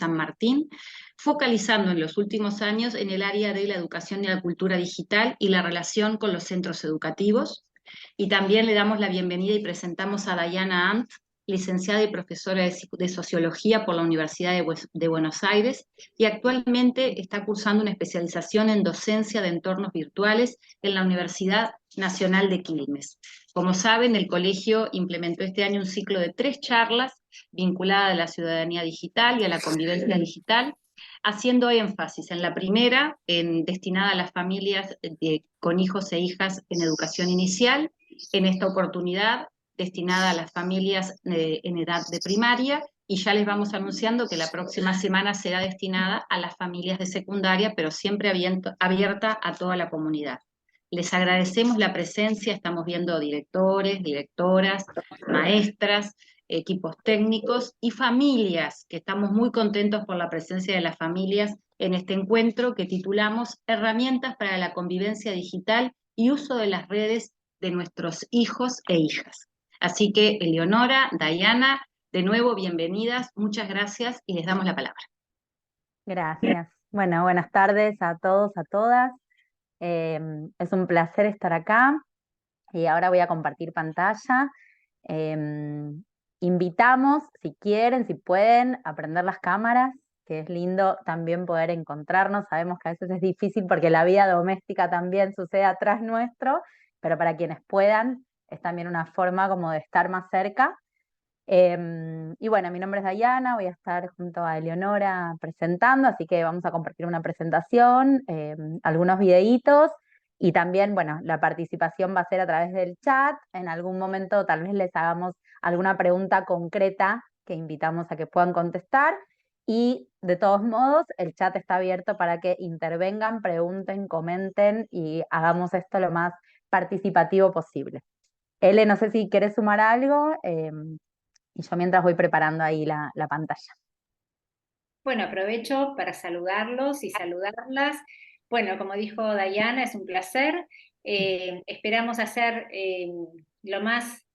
San Martín, focalizando en los últimos años en el área de la educación y la cultura digital y la relación con los centros educativos. Y también le damos la bienvenida y presentamos a Dayana Ant, licenciada y profesora de Sociología por la Universidad de Buenos Aires, y actualmente está cursando una especialización en docencia de entornos virtuales en la Universidad Nacional de Quilmes. Como saben, el colegio implementó este año un ciclo de 3 charlas vinculadas a la ciudadanía digital y a la convivencia digital, haciendo énfasis en la primera, destinada a las familias con hijos e hijas en educación inicial, en esta oportunidad destinada a las familias en edad de primaria, y ya les vamos anunciando que la próxima semana será destinada a las familias de secundaria, pero siempre abierta a toda la comunidad. Les agradecemos la presencia, estamos viendo directores, directoras, maestras, equipos técnicos y familias, que estamos muy contentos por la presencia de las familias en este encuentro que titulamos Herramientas para la convivencia digital y uso de las redes de nuestros hijos e hijas. Así que, Eleonora, Dayana, de nuevo, bienvenidas, muchas gracias y les damos la palabra. Gracias. Bueno, buenas tardes a todos, a todas. Es un placer estar acá y ahora voy a compartir pantalla. Invitamos, si quieren, si pueden, a prender las cámaras, que es lindo también poder encontrarnos. Sabemos que a veces es difícil porque la vida doméstica también sucede atrás nuestro, pero para quienes puedan es también una forma como de estar más cerca. Y bueno, mi nombre es Dayana, voy a estar junto a Eleonora presentando, así que vamos a compartir una presentación, algunos videitos y también, bueno, la participación va a ser a través del chat. En algún momento tal vez les hagamos alguna pregunta concreta que invitamos a que puedan contestar, y de todos modos el chat está abierto para que intervengan, pregunten, comenten y hagamos esto lo más participativo posible. Ele, no sé si quieres sumar algo. Y yo mientras voy preparando ahí la pantalla. Bueno, aprovecho para saludarlos y saludarlas. Bueno, como dijo Dayana, es un placer. Esperamos hacer lo más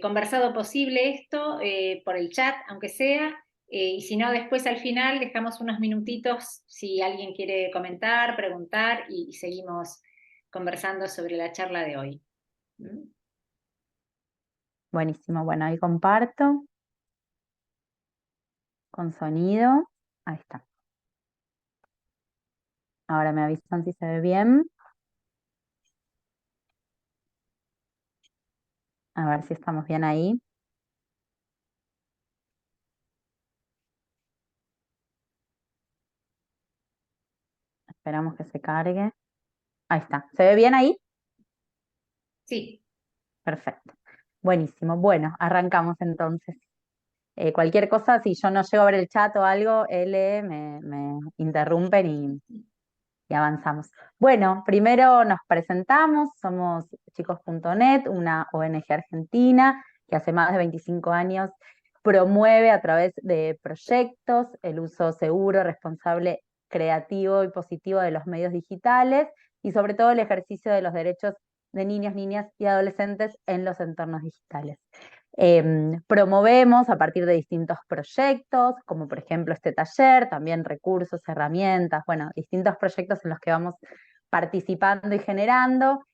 conversado posible esto por el chat, aunque sea. Y si no, después al final dejamos unos minutitos si alguien quiere comentar, preguntar y seguimos conversando sobre la charla de hoy. ¿Mm? Buenísimo, bueno, ahí comparto con sonido. Ahí está. Ahora me avisan si se ve bien. A ver si estamos bien ahí. Esperamos que se cargue. Ahí está. ¿Se ve bien ahí? Sí. Perfecto. Buenísimo. Bueno, arrancamos entonces. Cualquier cosa, si yo no llego a ver el chat o algo, me interrumpen y avanzamos. Bueno, primero nos presentamos, somos chicos.net, una ONG argentina que hace más de 25 años promueve a través de proyectos el uso seguro, responsable, creativo y positivo de los medios digitales, y sobre todo el ejercicio de los derechos de niños, niñas y adolescentes en los entornos digitales. Promovemos a partir de distintos proyectos, como por ejemplo este taller, también recursos, herramientas, bueno, distintos proyectos en los que vamos participando y generando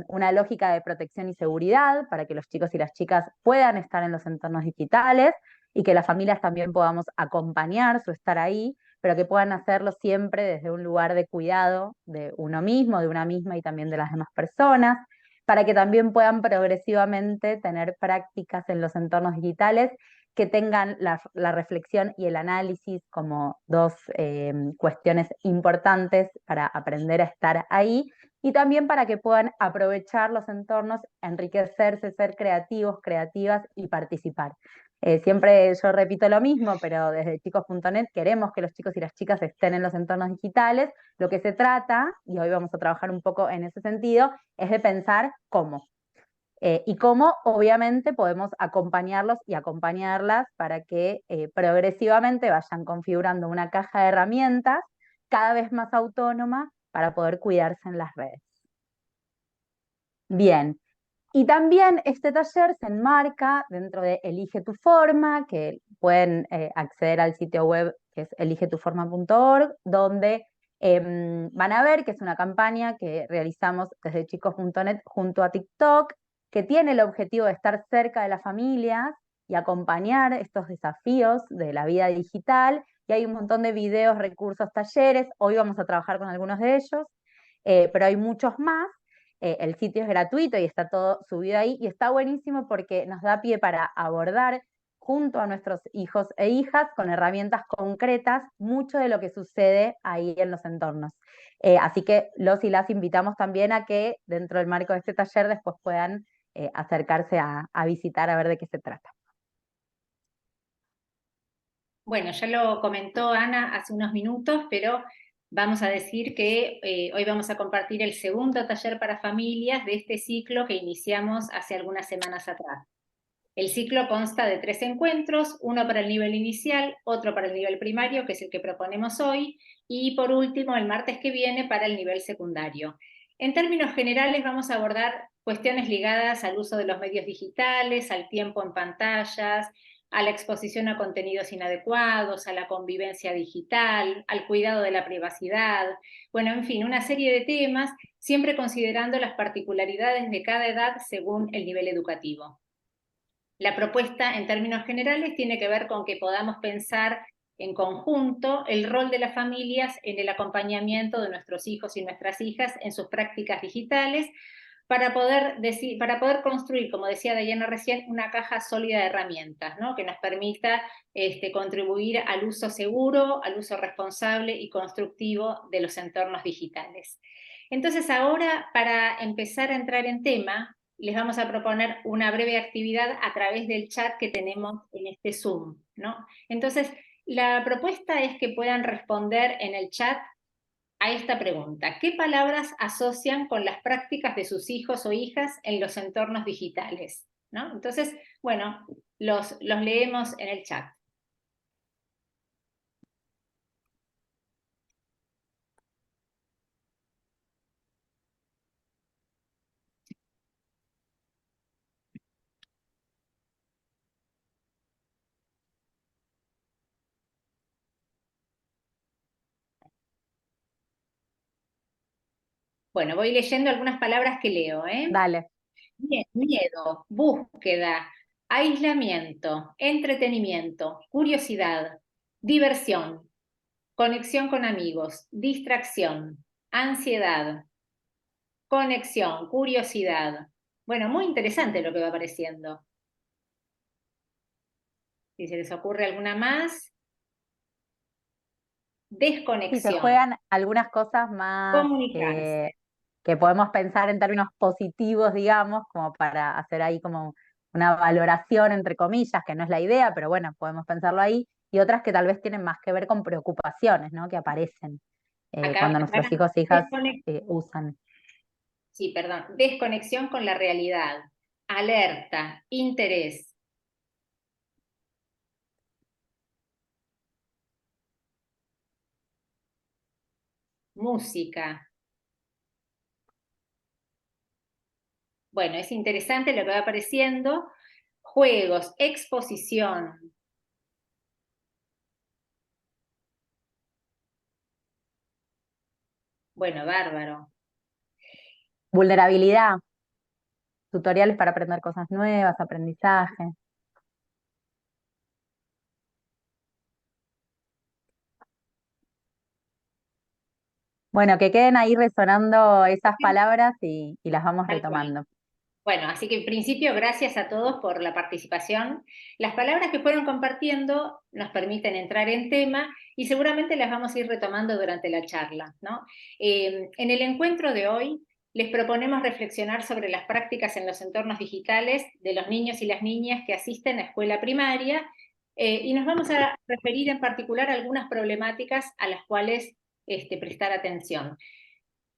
una lógica de protección y seguridad para que los chicos y las chicas puedan estar en los entornos digitales y que las familias también podamos acompañar su estar ahí, pero que puedan hacerlo siempre desde un lugar de cuidado de uno mismo, de una misma y también de las demás personas, para que también puedan progresivamente tener prácticas en los entornos digitales que tengan la reflexión y el análisis como dos cuestiones importantes para aprender a estar ahí, y también para que puedan aprovechar los entornos, enriquecerse, ser creativos, creativas y participar. Siempre yo repito lo mismo, pero desde chicos.net queremos que los chicos y las chicas estén en los entornos digitales. Lo que se trata, y hoy vamos a trabajar un poco en ese sentido, es de pensar cómo. Y cómo obviamente podemos acompañarlos y acompañarlas para que progresivamente vayan configurando una caja de herramientas cada vez más autónoma para poder cuidarse en las redes. Bien, Y también este taller se enmarca dentro de Elige tu Forma, que pueden acceder al sitio web que es eligetuforma.org, donde van a ver que es una campaña que realizamos desde chicos.net junto a TikTok, que tiene el objetivo de estar cerca de las familias y acompañar estos desafíos de la vida digital. Y hay un montón de videos, recursos, talleres. Hoy vamos a trabajar con algunos de ellos, pero hay muchos más. El sitio es gratuito y está todo subido ahí y está buenísimo porque nos da pie para abordar junto a nuestros hijos e hijas con herramientas concretas mucho de lo que sucede ahí en los entornos. Así que los y las invitamos también a que dentro del marco de este taller después puedan acercarse a visitar a ver de qué se trata. Bueno, ya lo comentó Ana hace unos minutos, pero vamos a decir que hoy vamos a compartir el segundo taller para familias de este ciclo que iniciamos hace algunas semanas atrás. El ciclo consta de 3 encuentros, uno para el nivel inicial, otro para el nivel primario, que es el que proponemos hoy, y por último, el martes que viene, para el nivel secundario. En términos generales, vamos a abordar cuestiones ligadas al uso de los medios digitales, al tiempo en pantallas, a la exposición a contenidos inadecuados, a la convivencia digital, al cuidado de la privacidad, bueno, en fin, una serie de temas, siempre considerando las particularidades de cada edad según el nivel educativo. La propuesta, en términos generales, tiene que ver con que podamos pensar en conjunto el rol de las familias en el acompañamiento de nuestros hijos y nuestras hijas en sus prácticas digitales, para poder construir, como decía Dayana recién, una caja sólida de herramientas, ¿no? Que nos permita contribuir al uso seguro, al uso responsable y constructivo de los entornos digitales. Entonces ahora, para empezar a entrar en tema, les vamos a proponer una breve actividad a través del chat que tenemos en este Zoom, ¿no? Entonces, la propuesta es que puedan responder en el chat a esta pregunta: ¿qué palabras asocian con las prácticas de sus hijos o hijas en los entornos digitales? ¿No? Entonces, bueno, los leemos en el chat. Bueno, voy leyendo algunas palabras que leo, ¿eh? Dale. Miedo, búsqueda, aislamiento, entretenimiento, curiosidad, diversión, conexión con amigos, distracción, ansiedad, conexión, curiosidad. Bueno, muy interesante lo que va apareciendo. Si se les ocurre alguna más. Sí, se Desconexión. juegan algunas cosas más Comunicarse. que podemos pensar en términos positivos, digamos, como para hacer ahí como una valoración, entre comillas, que no es la idea, pero bueno, podemos pensarlo ahí, y otras que tal vez tienen más que ver con preocupaciones, ¿no? Que aparecen Acá cuando nuestros hijos e hijas usan. Sí, perdón. Desconexión con la realidad. Alerta, interés. Música. Bueno, es interesante lo que va apareciendo. Juegos, exposición. Bueno, bárbaro. Vulnerabilidad, tutoriales para aprender cosas nuevas, aprendizaje. Bueno, que queden ahí resonando esas palabras y las vamos Tal cual. retomando. Bueno, así que en principio, gracias a todos por la participación. Las palabras que fueron compartiendo nos permiten entrar en tema y seguramente las vamos a ir retomando durante la charla, ¿no? En el encuentro de hoy les proponemos reflexionar sobre las prácticas en los entornos digitales de los niños y las niñas que asisten a escuela primaria, y nos vamos a referir en particular a algunas problemáticas a las cuales prestar atención.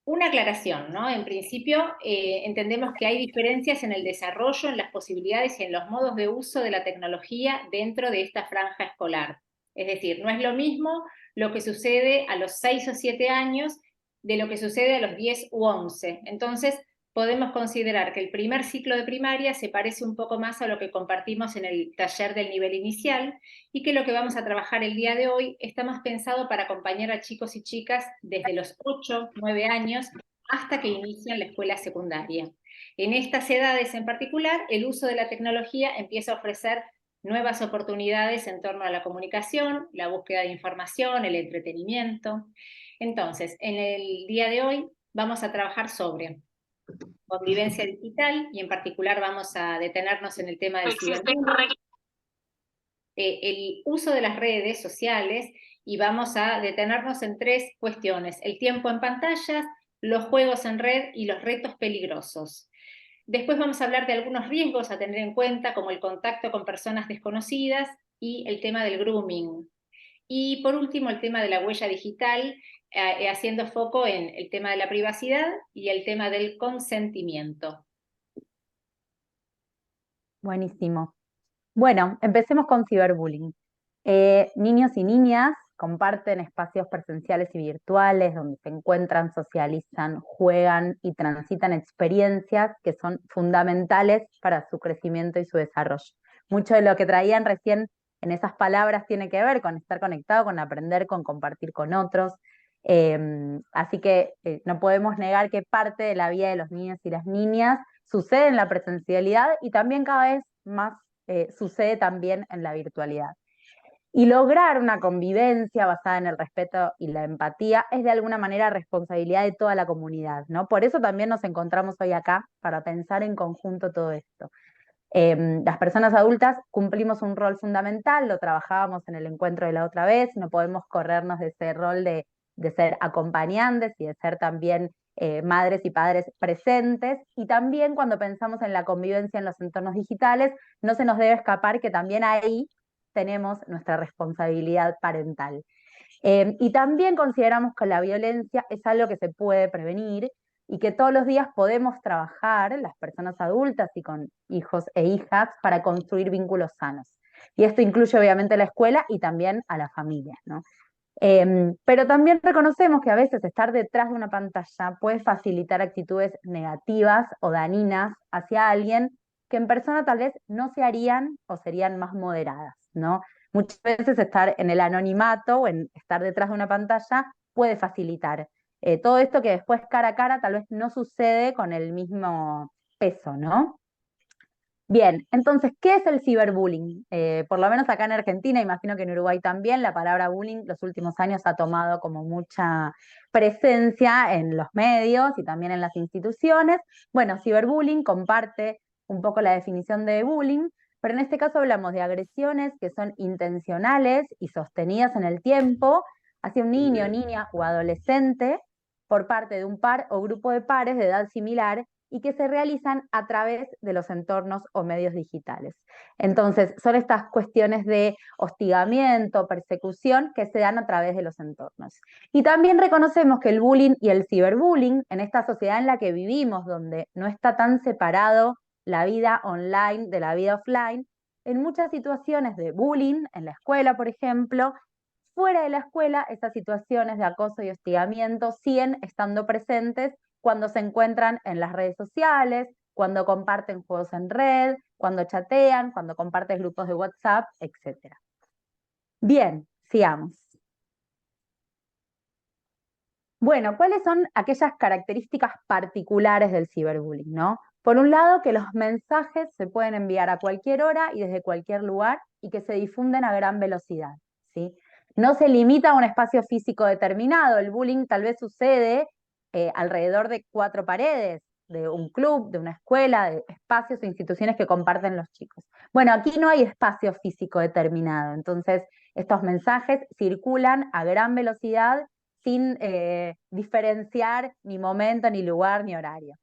Una aclaración, ¿no? En principio, entendemos que hay diferencias en el desarrollo, en las posibilidades y en los modos de uso de la tecnología dentro de esta franja escolar. Es decir, no es lo mismo lo que sucede a los 6 o 7 años de lo que sucede a los 10 u 11. Entonces, podemos considerar que el primer ciclo de primaria se parece un poco más a lo que compartimos en el taller del nivel inicial y que lo que vamos a trabajar el día de hoy está más pensado para acompañar a chicos y chicas desde los 8, 9 años hasta que inician la escuela secundaria. En estas edades en particular, el uso de la tecnología empieza a ofrecer nuevas oportunidades en torno a la comunicación, la búsqueda de información, el entretenimiento. Entonces, en el día de hoy vamos a trabajar sobre convivencia digital y en particular vamos a detenernos en el tema del ciberbullying, el uso de las redes sociales y vamos a detenernos en 3 cuestiones: el tiempo en pantallas, los juegos en red y los retos peligrosos. Después vamos a hablar de algunos riesgos a tener en cuenta, como el contacto con personas desconocidas y el tema del grooming. Y por último, el tema de la huella digital, haciendo foco en el tema de la privacidad y el tema del consentimiento. Buenísimo. Bueno, empecemos con ciberbullying. Niños y niñas comparten espacios presenciales y virtuales donde se encuentran, socializan, juegan y transitan experiencias que son fundamentales para su crecimiento y su desarrollo. Mucho de lo que traían recién en esas palabras tiene que ver con estar conectado, con aprender, con compartir con otros. Así que no podemos negar que parte de la vida de los niños y las niñas sucede en la presencialidad y también cada vez más sucede también en la virtualidad. Y lograr una convivencia basada en el respeto y la empatía es de alguna manera responsabilidad de toda la comunidad, ¿no? Por eso también nos encontramos hoy acá, para pensar en conjunto todo esto. Las personas adultas cumplimos un rol fundamental, lo trabajábamos en el encuentro de la otra vez, no podemos corrernos de ese rol de ser acompañantes y de ser también madres y padres presentes, y también cuando pensamos en la convivencia en los entornos digitales, no se nos debe escapar que también ahí tenemos nuestra responsabilidad parental. Y también consideramos que la violencia es algo que se puede prevenir y que todos los días podemos trabajar, las personas adultas y con hijos e hijas, para construir vínculos sanos. Y esto incluye obviamente la escuela y también a la familia, ¿no? Pero también reconocemos que a veces estar detrás de una pantalla puede facilitar actitudes negativas o dañinas hacia alguien que en persona tal vez no se harían o serían más moderadas, ¿no? Muchas veces estar en el anonimato o en estar detrás de una pantalla puede facilitar todo esto que después cara a cara tal vez no sucede con el mismo peso, ¿no? Bien, entonces, ¿qué es el ciberbullying? Por lo menos acá en Argentina, imagino que en Uruguay también, la palabra bullying los últimos años ha tomado como mucha presencia en los medios y también en las instituciones. Bueno, ciberbullying comparte un poco la definición de bullying, pero en este caso hablamos de agresiones que son intencionales y sostenidas en el tiempo hacia un niño, niña o adolescente por parte de un par o grupo de pares de edad similar y que se realizan a través de los entornos o medios digitales. Entonces, son estas cuestiones de hostigamiento, persecución que se dan a través de los entornos. Y también reconocemos que el bullying y el ciberbullying, en esta sociedad en la que vivimos, donde no está tan separado la vida online de la vida offline, en muchas situaciones de bullying, en la escuela, por ejemplo, fuera de la escuela, esas situaciones de acoso y hostigamiento siguen estando presentes cuando se encuentran en las redes sociales, cuando comparten juegos en red, cuando chatean, cuando comparten grupos de WhatsApp, etc. Bien, sigamos. Bueno, ¿cuáles son aquellas características particulares del ciberbullying, no? Por un lado, que los mensajes se pueden enviar a cualquier hora y desde cualquier lugar y que se difunden a gran velocidad, ¿sí? No se limita a un espacio físico determinado. El bullying tal vez sucede alrededor de 4 paredes, de un club, de una escuela, de espacios o instituciones que comparten los chicos. Bueno, aquí no hay espacio físico determinado, entonces estos mensajes circulan a gran velocidad sin diferenciar ni momento, ni lugar, ni horario.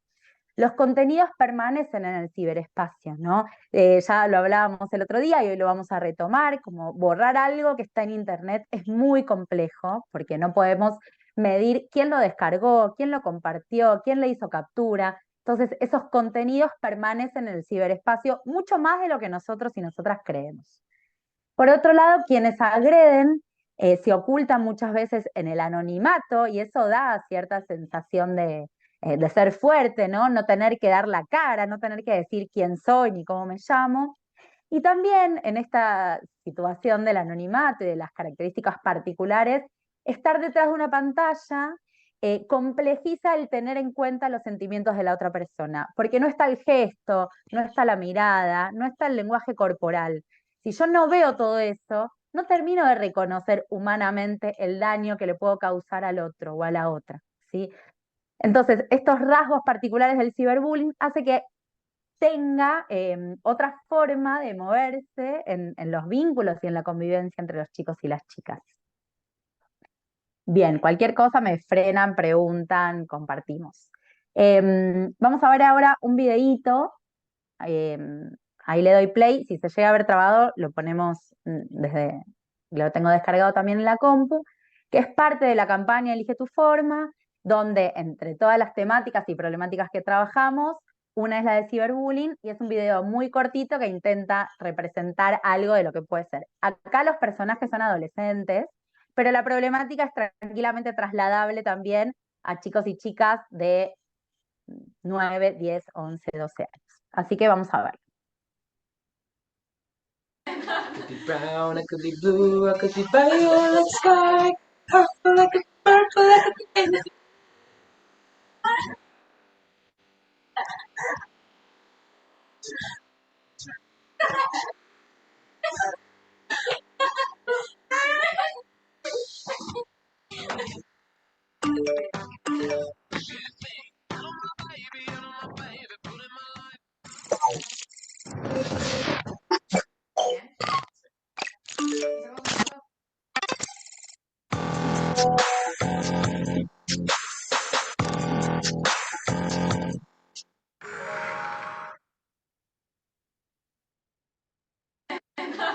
Los contenidos permanecen en el ciberespacio, ¿no? Ya lo hablábamos el otro día y hoy lo vamos a retomar, como borrar algo que está en Internet es muy complejo, porque no podemos medir quién lo descargó, quién lo compartió, quién le hizo captura. Entonces, esos contenidos permanecen en el ciberespacio mucho más de lo que nosotros y nosotras creemos. Por otro lado, quienes agreden se ocultan muchas veces en el anonimato y eso da cierta sensación de ser fuerte, ¿no? No tener que dar la cara, no tener que decir quién soy ni cómo me llamo. Y también en esta situación del anonimato y de las características particulares, estar detrás de una pantalla complejiza el tener en cuenta los sentimientos de la otra persona, porque no está el gesto, no está la mirada, no está el lenguaje corporal. Si yo no veo todo eso, no termino de reconocer humanamente el daño que le puedo causar al otro o a la otra, ¿sí? Entonces, estos rasgos particulares del ciberbullying hace que tenga otra forma de moverse en los vínculos y en la convivencia entre los chicos y las chicas. Bien, cualquier cosa me frenan, preguntan, compartimos. Vamos a ver ahora un videíto. Ahí le doy play. Si se llega a ver trabado, lo ponemos lo tengo descargado también en la compu, que es parte de la campaña Elige tu forma, donde entre todas las temáticas y problemáticas que trabajamos, una es la de ciberbullying y es un video muy cortito que intenta representar algo de lo que puede ser. Acá los personajes son adolescentes, pero la problemática es tranquilamente trasladable también a chicos y chicas de 9, 10, 11, 12 años. Así que vamos a ver. Could be brown, I could be blue, I could be violet sky, purple like a purple like a pink.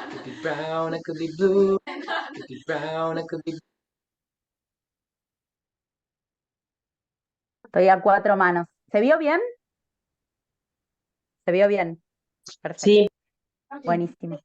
Could be brown, I could be blue, could be brown, I could be. Estoy a 4 manos. ¿Se vio bien? ¿Se vio bien? Perfecto. Sí, Buenísimo.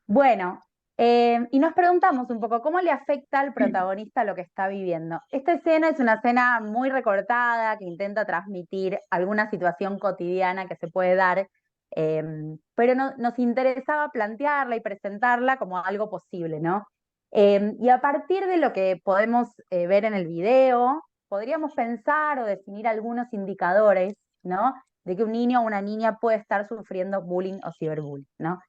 Bueno, y nos preguntamos un poco, ¿cómo le afecta al protagonista lo que está viviendo? Esta escena es una escena muy recortada que intenta transmitir alguna situación cotidiana que se puede dar, pero nos interesaba plantearla y presentarla como algo posible, ¿no? Y a partir de lo que podemos ver en el video, podríamos pensar o definir algunos indicadores, ¿no? De que un niño o una niña puede estar sufriendo bullying o ciberbullying, ¿no?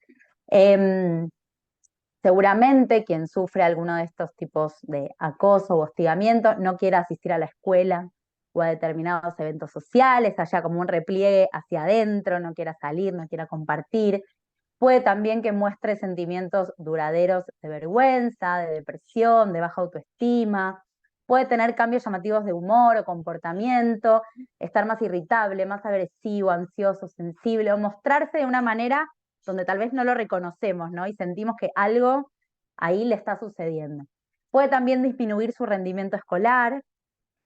Seguramente quien sufre alguno de estos tipos de acoso o hostigamiento no quiera asistir a la escuela o a determinados eventos sociales, haya como un repliegue hacia adentro, no quiera salir, no quiera compartir. Puede también que muestre sentimientos duraderos de vergüenza, de depresión, de baja autoestima. Puede tener cambios llamativos de humor o comportamiento, estar más irritable, más agresivo, ansioso, sensible, o mostrarse de una manera donde tal vez no lo reconocemos, ¿no? Y sentimos que algo ahí le está sucediendo. Puede también disminuir su rendimiento escolar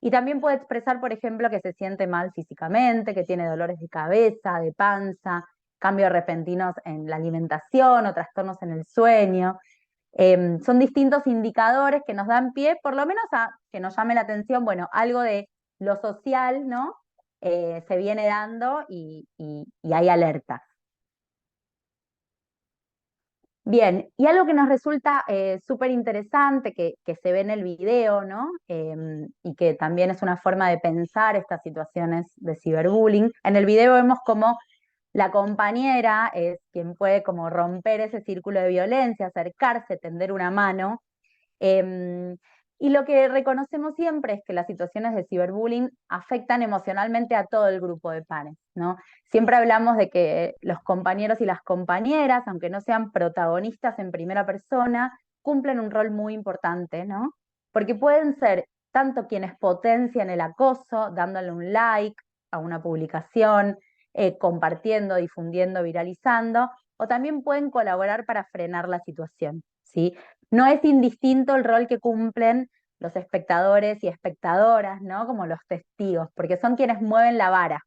y también puede expresar, por ejemplo, que se siente mal físicamente, que tiene dolores de cabeza, de panza, cambios repentinos en la alimentación o trastornos en el sueño. Son distintos indicadores que nos dan pie, por lo menos a que nos llame la atención, bueno, algo de lo social, ¿no? Se viene dando y hay alertas. Bien, y algo que nos resulta súper interesante, que se ve en el video, ¿no? Y que también es una forma de pensar estas situaciones de ciberbullying. En el video vemos como la compañera es quien puede como romper ese círculo de violencia, acercarse, tender una mano. Y lo que reconocemos siempre es que las situaciones de ciberbullying afectan emocionalmente a todo el grupo de pares, ¿no? Siempre hablamos de que los compañeros y las compañeras, aunque no sean protagonistas en primera persona, cumplen un rol muy importante, ¿no? Porque pueden ser tanto quienes potencian el acoso, dándole un like a una publicación, compartiendo, difundiendo, viralizando, o también pueden colaborar para frenar la situación, ¿sí? No es indistinto el rol que cumplen los espectadores y espectadoras, ¿no? Como los testigos, porque son quienes mueven la vara.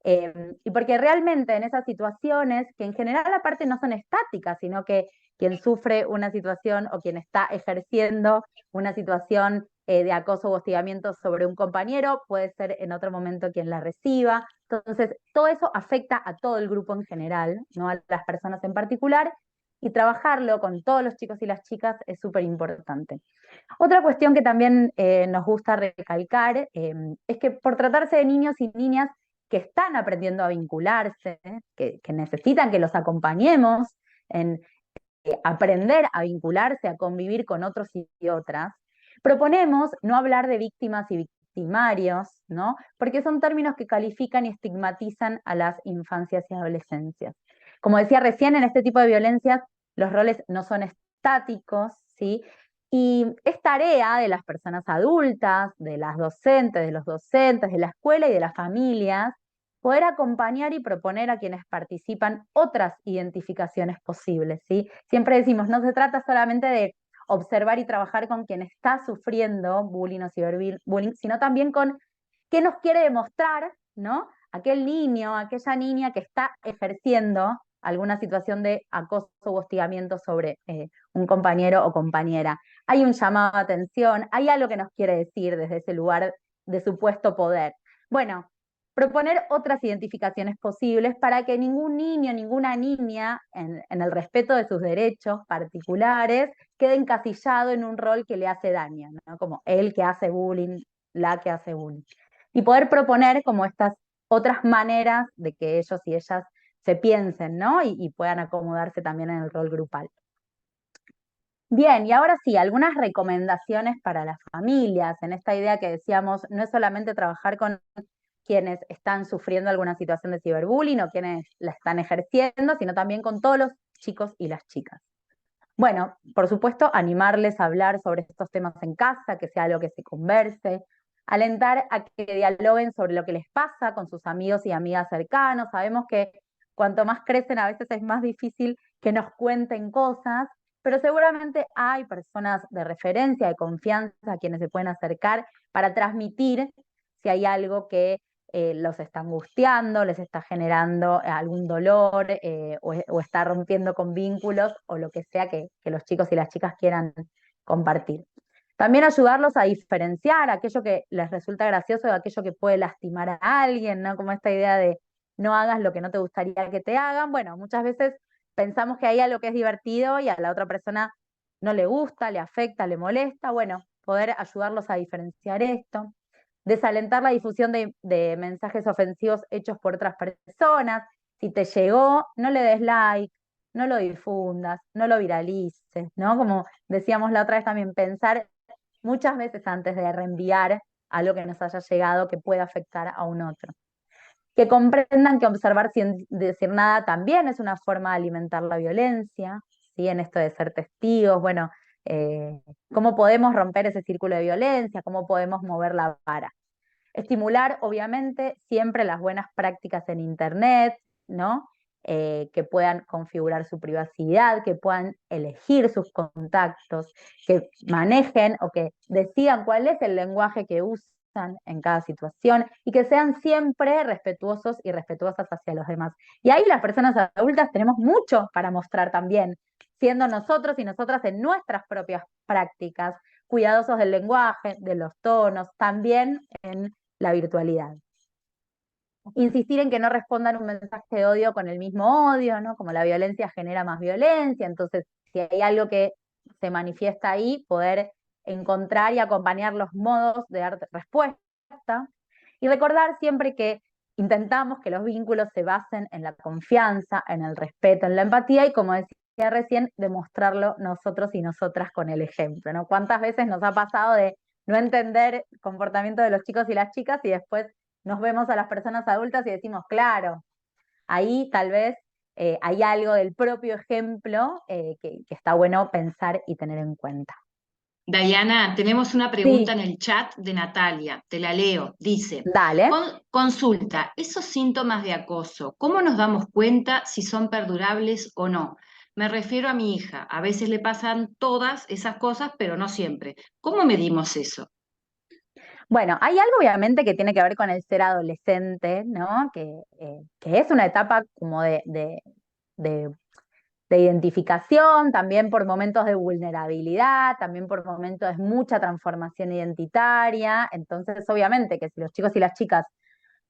Y porque realmente en esas situaciones, que en general aparte no son estáticas, sino que quien sufre una situación o quien está ejerciendo una situación de acoso o hostigamiento sobre un compañero, puede ser en otro momento quien la reciba. Entonces, todo eso afecta a todo el grupo en general, no a las personas en particular, y trabajarlo con todos los chicos y las chicas es súper importante. Otra cuestión que también nos gusta recalcar es que por tratarse de niños y niñas que están aprendiendo a vincularse, que necesitan que los acompañemos en aprender a vincularse, a convivir con otros y otras, proponemos no hablar de víctimas y victimarios, ¿no? Porque son términos que califican y estigmatizan a las infancias y adolescencias. Como decía recién, en este tipo de violencias los roles no son estáticos, ¿sí? Y es tarea de las personas adultas, de las docentes, de los docentes, de la escuela y de las familias, poder acompañar y proponer a quienes participan otras identificaciones posibles, ¿sí? Siempre decimos, no se trata solamente de observar y trabajar con quien está sufriendo bullying o ciberbullying, sino también con qué nos quiere demostrar, ¿no? Aquel niño, aquella niña que está ejerciendo alguna situación de acoso u hostigamiento sobre un compañero o compañera. Hay un llamado de atención, hay algo que nos quiere decir desde ese lugar de supuesto poder. Bueno, proponer otras identificaciones posibles para que ningún niño, ninguna niña, en el respeto de sus derechos particulares, quede encasillado en un rol que le hace daño, ¿no? Como el que hace bullying, la que hace bullying. Y poder proponer como estas otras maneras de que ellos y ellas se piensen, ¿no? Y puedan acomodarse también en el rol grupal. Bien, y ahora sí, algunas recomendaciones para las familias, en esta idea que decíamos, no es solamente trabajar con quienes están sufriendo alguna situación de ciberbullying o quienes la están ejerciendo, sino también con todos los chicos y las chicas. Bueno, por supuesto, animarles a hablar sobre estos temas en casa, que sea algo que se converse, alentar a que dialoguen sobre lo que les pasa con sus amigos y amigas cercanos. Sabemos que cuanto más crecen a veces es más difícil que nos cuenten cosas, pero seguramente hay personas de referencia, de confianza, a quienes se pueden acercar para transmitir si hay algo que los está angustiando, les está generando algún dolor o está rompiendo con vínculos o lo que sea que los chicos y las chicas quieran compartir. También ayudarlos a diferenciar aquello que les resulta gracioso de aquello que puede lastimar a alguien, ¿no? Como esta idea de no hagas lo que no te gustaría que te hagan. Bueno, muchas veces pensamos que hay algo que es divertido y a la otra persona no le gusta, le afecta, le molesta. Bueno, poder ayudarlos a diferenciar esto, desalentar la difusión de mensajes ofensivos hechos por otras personas. Si te llegó, no le des like, no lo difundas, no lo viralices, ¿no? Como decíamos la otra vez también, pensar muchas veces antes de reenviar algo que nos haya llegado que pueda afectar a un otro. Que comprendan que observar sin decir nada también es una forma de alimentar la violencia, ¿sí? En esto de ser testigos, bueno, cómo podemos romper ese círculo de violencia, cómo podemos mover la vara. Estimular, obviamente, siempre las buenas prácticas en Internet, ¿no? Que puedan configurar su privacidad, que puedan elegir sus contactos, que manejen o que decidan cuál es el lenguaje que usan en cada situación y que sean siempre respetuosos y respetuosas hacia los demás. Y ahí las personas adultas tenemos mucho para mostrar también, siendo nosotros y nosotras en nuestras propias prácticas, cuidadosos del lenguaje, de los tonos, también en la virtualidad. Insistir en que no respondan un mensaje de odio con el mismo odio, ¿no? Como la violencia genera más violencia, entonces si hay algo que se manifiesta ahí, poder encontrar y acompañar los modos de dar respuesta. Y recordar siempre que intentamos que los vínculos se basen en la confianza, en el respeto, en la empatía y, como decía recién, demostrarlo nosotros y nosotras con el ejemplo, ¿no? ¿Cuántas veces nos ha pasado de no entender el comportamiento de los chicos y las chicas y después nos vemos a las personas adultas y decimos, claro, ahí tal vez hay algo del propio ejemplo que está bueno pensar y tener en cuenta? Dayana, tenemos una pregunta Sí, en el chat de Natalia, te la leo. Dice, dale. Consulta, esos síntomas de acoso, ¿cómo nos damos cuenta si son perdurables o no? Me refiero a mi hija, a veces le pasan todas esas cosas, pero no siempre. ¿Cómo medimos eso? Bueno, hay algo obviamente que tiene que ver con el ser adolescente, ¿no? Que es una etapa como de de identificación, también por momentos de vulnerabilidad, también por momentos de mucha transformación identitaria. Entonces, obviamente que si los chicos y las chicas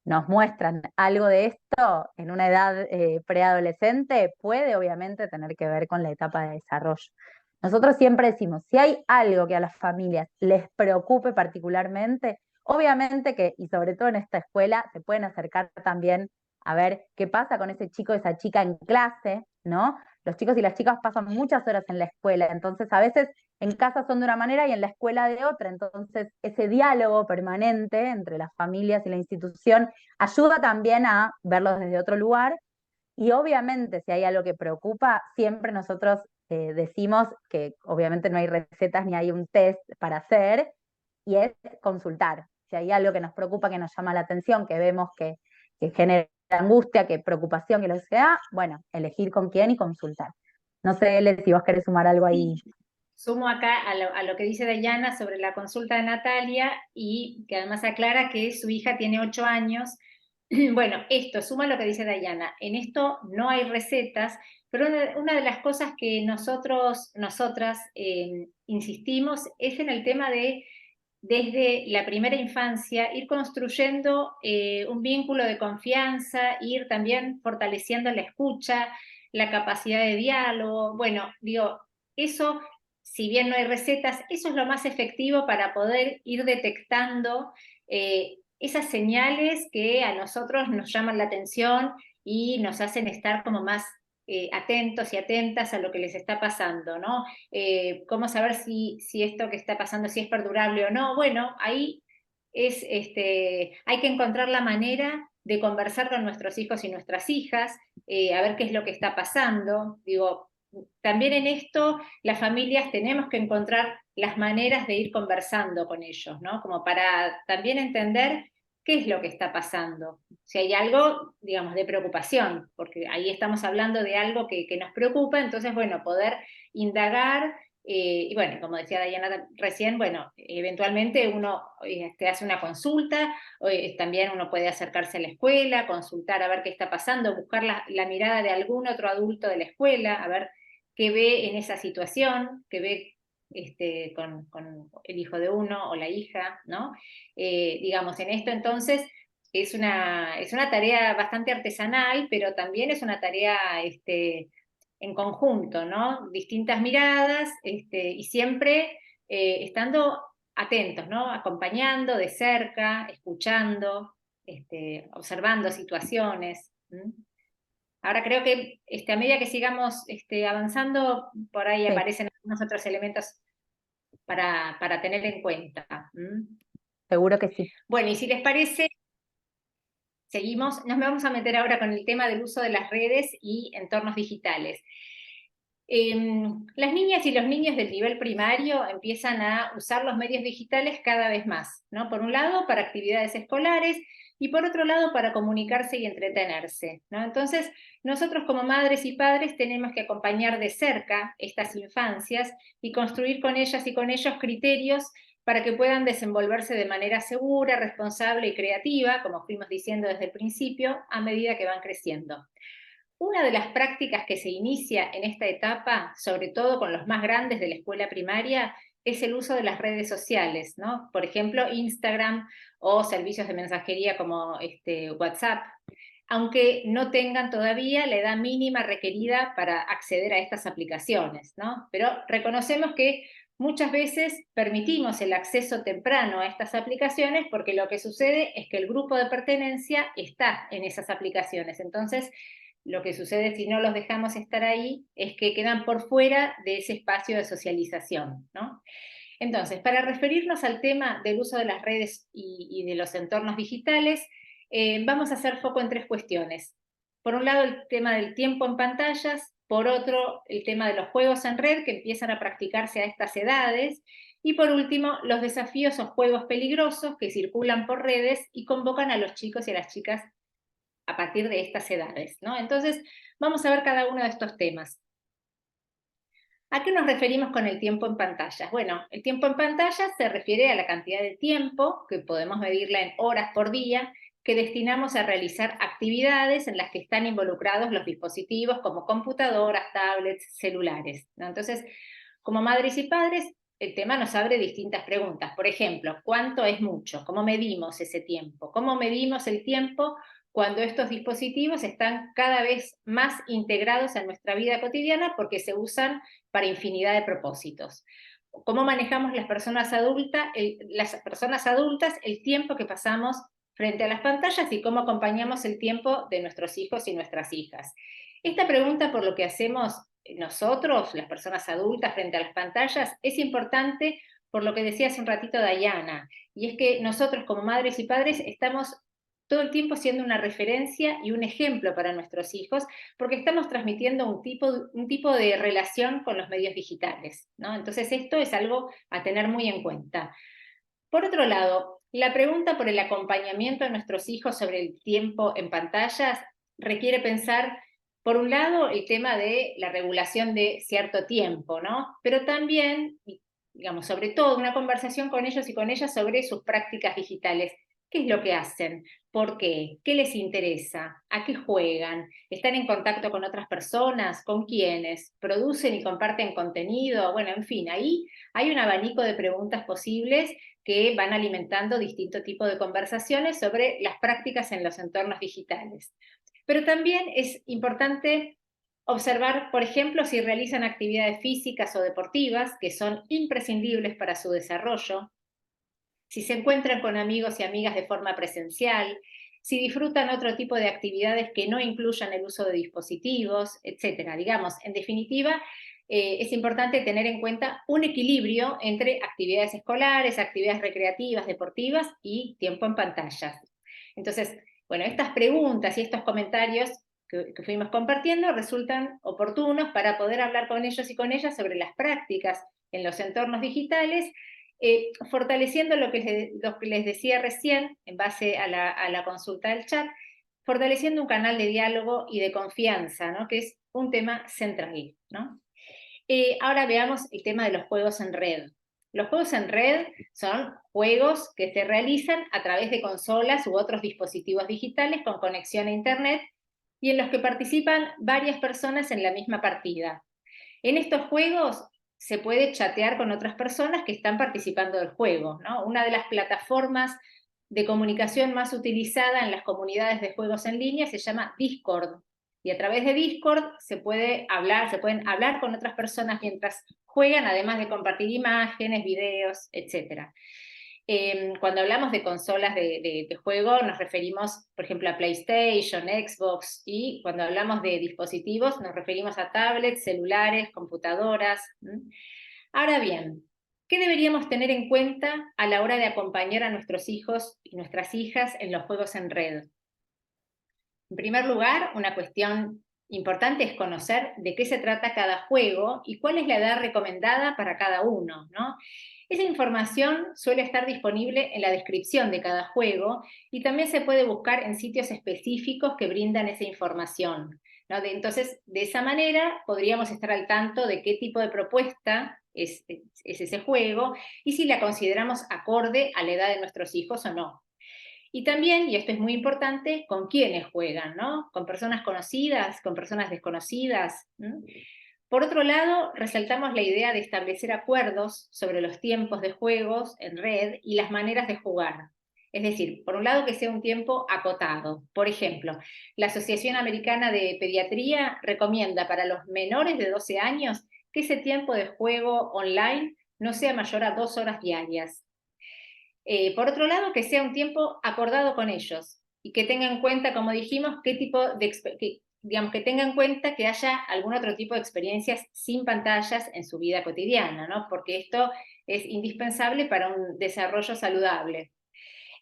nos muestran algo de esto en una edad preadolescente, puede obviamente tener que ver con la etapa de desarrollo. Nosotros siempre decimos, si hay algo que a las familias les preocupe particularmente, obviamente que, y sobre todo en esta escuela, se pueden acercar también a ver qué pasa con ese chico, esa chica en clase, ¿no? Los chicos y las chicas pasan muchas horas en la escuela, entonces a veces en casa son de una manera y en la escuela de otra, entonces ese diálogo permanente entre las familias y la institución ayuda también a verlos desde otro lugar y obviamente si hay algo que preocupa, siempre nosotros decimos que obviamente no hay recetas ni hay un test para hacer y es consultar. Si hay algo que nos preocupa, que nos llama la atención, que vemos que genera angustia, que preocupación, que lo sea, bueno, elegir con quién y consultar. No sé, Ele, si vos querés sumar algo ahí. Sí. Sumo acá a lo que dice Dayana sobre la consulta de Natalia y que además aclara que su hija tiene 8 años. Bueno, esto suma lo que dice Dayana. En esto no hay recetas, pero una de las cosas que nosotras insistimos es en el tema de, desde la primera infancia, ir construyendo un vínculo de confianza, ir también fortaleciendo la escucha, la capacidad de diálogo. Bueno, digo, eso, si bien no hay recetas, eso es lo más efectivo para poder ir detectando esas señales que a nosotros nos llaman la atención y nos hacen estar como más atentos y atentas a lo que les está pasando, ¿no? Cómo saber si esto que está pasando, si es perdurable o no. Bueno, ahí hay que encontrar la manera de conversar con nuestros hijos y nuestras hijas, a ver qué es lo que está pasando. Digo, también en esto las familias tenemos que encontrar las maneras de ir conversando con ellos, ¿no? Como para también entender qué es lo que está pasando. Si hay algo, digamos, de preocupación, porque ahí estamos hablando de algo que nos preocupa, entonces, bueno, poder indagar, y bueno, como decía Dayana recién, bueno, eventualmente uno hace una consulta, también uno puede acercarse a la escuela, consultar a ver qué está pasando, buscar la mirada de algún otro adulto de la escuela, a ver qué ve en esa situación, qué ve con el hijo de uno o la hija, ¿no? Digamos, en esto entonces es una tarea bastante artesanal, pero también es una tarea en conjunto, ¿no? Distintas miradas y siempre estando atentos, ¿no? Acompañando de cerca, escuchando, observando situaciones. ¿Mm? Ahora creo que a medida que sigamos avanzando, por ahí Sí. aparecen algunos otros elementos para tener en cuenta. ¿Mm? Seguro que sí. Bueno, y si les parece, seguimos. Nos vamos a meter ahora con el tema del uso de las redes y entornos digitales. Las niñas y los niños del nivel primario empiezan a usar los medios digitales cada vez más, ¿no? Por un lado, para actividades escolares y por otro lado, para comunicarse y entretenerse, ¿no? Entonces, nosotros como madres y padres tenemos que acompañar de cerca estas infancias y construir con ellas y con ellos criterios para que puedan desenvolverse de manera segura, responsable y creativa, como fuimos diciendo desde el principio, a medida que van creciendo. Una de las prácticas que se inicia en esta etapa, sobre todo con los más grandes de la escuela primaria, es el uso de las redes sociales, ¿no? Por ejemplo, Instagram o servicios de mensajería como WhatsApp, aunque no tengan todavía la edad mínima requerida para acceder a estas aplicaciones, ¿no? Pero reconocemos que muchas veces permitimos el acceso temprano a estas aplicaciones porque lo que sucede es que el grupo de pertenencia está en esas aplicaciones. Entonces, lo que sucede si no los dejamos estar ahí es que quedan por fuera de ese espacio de socialización, ¿no? Entonces, para referirnos al tema del uso de las redes y de los entornos digitales, vamos a hacer foco en 3 cuestiones. Por un lado, el tema del tiempo en pantallas, por otro, el tema de los juegos en red que empiezan a practicarse a estas edades, y por último, los desafíos o juegos peligrosos que circulan por redes y convocan a los chicos y a las chicas a partir de estas edades, ¿no? Entonces, vamos a ver cada uno de estos temas. ¿A qué nos referimos con el tiempo en pantallas? Bueno, el tiempo en pantallas se refiere a la cantidad de tiempo, que podemos medirla en horas por día, que destinamos a realizar actividades en las que están involucrados los dispositivos como computadoras, tablets, celulares, ¿no? Entonces, como madres y padres, el tema nos abre distintas preguntas. Por ejemplo, ¿cuánto es mucho? ¿Cómo medimos ese tiempo? ¿Cómo medimos el tiempo cuando estos dispositivos están cada vez más integrados en nuestra vida cotidiana porque se usan para infinidad de propósitos? ¿Cómo manejamos las personas adultas el tiempo que pasamos frente a las pantallas y cómo acompañamos el tiempo de nuestros hijos y nuestras hijas? Esta pregunta, por lo que hacemos nosotros, las personas adultas, frente a las pantallas, es importante por lo que decía hace un ratito Dayana, y es que nosotros como madres y padres estamos todo el tiempo siendo una referencia y un ejemplo para nuestros hijos, porque estamos transmitiendo un tipo de relación con los medios digitales, ¿no? Entonces esto es algo a tener muy en cuenta. Por otro lado, la pregunta por el acompañamiento de nuestros hijos sobre el tiempo en pantallas requiere pensar, por un lado, el tema de la regulación de cierto tiempo, ¿no? Pero también, digamos, sobre todo, una conversación con ellos y con ellas sobre sus prácticas digitales. ¿Qué es lo que hacen? ¿Por qué? ¿Qué les interesa? ¿A qué juegan? ¿Están en contacto con otras personas? ¿Con quiénes? ¿Producen y comparten contenido? Bueno, en fin, ahí hay un abanico de preguntas posibles que van alimentando distinto tipo de conversaciones sobre las prácticas en los entornos digitales. Pero también es importante observar, por ejemplo, si realizan actividades físicas o deportivas que son imprescindibles para su desarrollo, si se encuentran con amigos y amigas de forma presencial, si disfrutan otro tipo de actividades que no incluyan el uso de dispositivos, etc. Digamos, en definitiva, es importante tener en cuenta un equilibrio entre actividades escolares, actividades recreativas, deportivas y tiempo en pantallas. Entonces, bueno, estas preguntas y estos comentarios que fuimos compartiendo resultan oportunos para poder hablar con ellos y con ellas sobre las prácticas en los entornos digitales, fortaleciendo lo que les decía recién, en base a la consulta del chat, fortaleciendo un canal de diálogo y de confianza, ¿no? Que es un tema central, ¿no? Ahora veamos el tema de los juegos en red. Los juegos en red son juegos que se realizan a través de consolas u otros dispositivos digitales con conexión a Internet y en los que participan varias personas en la misma partida. En estos juegos se puede chatear con otras personas que están participando del juego, ¿no? Una de las plataformas de comunicación más utilizada en las comunidades de juegos en línea se llama Discord. Y a través de Discord se pueden hablar con otras personas mientras juegan, además de compartir imágenes, videos, etc. Cuando hablamos de consolas de juego nos referimos, por ejemplo, a PlayStation, Xbox, y cuando hablamos de dispositivos nos referimos a tablets, celulares, computadoras. Ahora bien, ¿qué deberíamos tener en cuenta a la hora de acompañar a nuestros hijos y nuestras hijas en los juegos en red? En primer lugar, una cuestión importante es conocer de qué se trata cada juego y cuál es la edad recomendada para cada uno, ¿no? Esa información suele estar disponible en la descripción de cada juego y también se puede buscar en sitios específicos que brindan esa información, ¿no? Entonces, de esa manera podríamos estar al tanto de qué tipo de propuesta es ese juego y si la consideramos acorde a la edad de nuestros hijos o no. Y también, y esto es muy importante, con quiénes juegan, ¿no? Con personas conocidas, con personas desconocidas. Por otro lado, resaltamos la idea de establecer acuerdos sobre los tiempos de juegos en red y las maneras de jugar. Es decir, por un lado que sea un tiempo acotado. Por ejemplo, la Asociación Americana de Pediatría recomienda para los menores de 12 años que ese tiempo de juego online no sea mayor a 2 horas diarias. Por otro lado, que sea un tiempo acordado con ellos y que tengan en cuenta, como dijimos, que tengan en cuenta que haya algún otro tipo de experiencias sin pantallas en su vida cotidiana, ¿no? Porque esto es indispensable para un desarrollo saludable.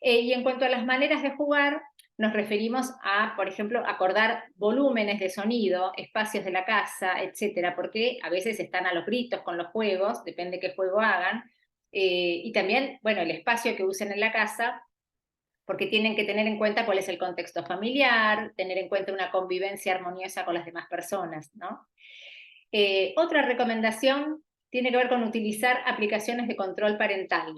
Y en cuanto a las maneras de jugar, nos referimos a, por ejemplo, acordar volúmenes de sonido, espacios de la casa, etcétera, porque a veces están a los gritos con los juegos, depende qué juego hagan, y también, bueno, el espacio que usen en la casa, porque tienen que tener en cuenta cuál es el contexto familiar, tener en cuenta una convivencia armoniosa con las demás personas, ¿no? Otra recomendación tiene que ver con utilizar aplicaciones de control parental.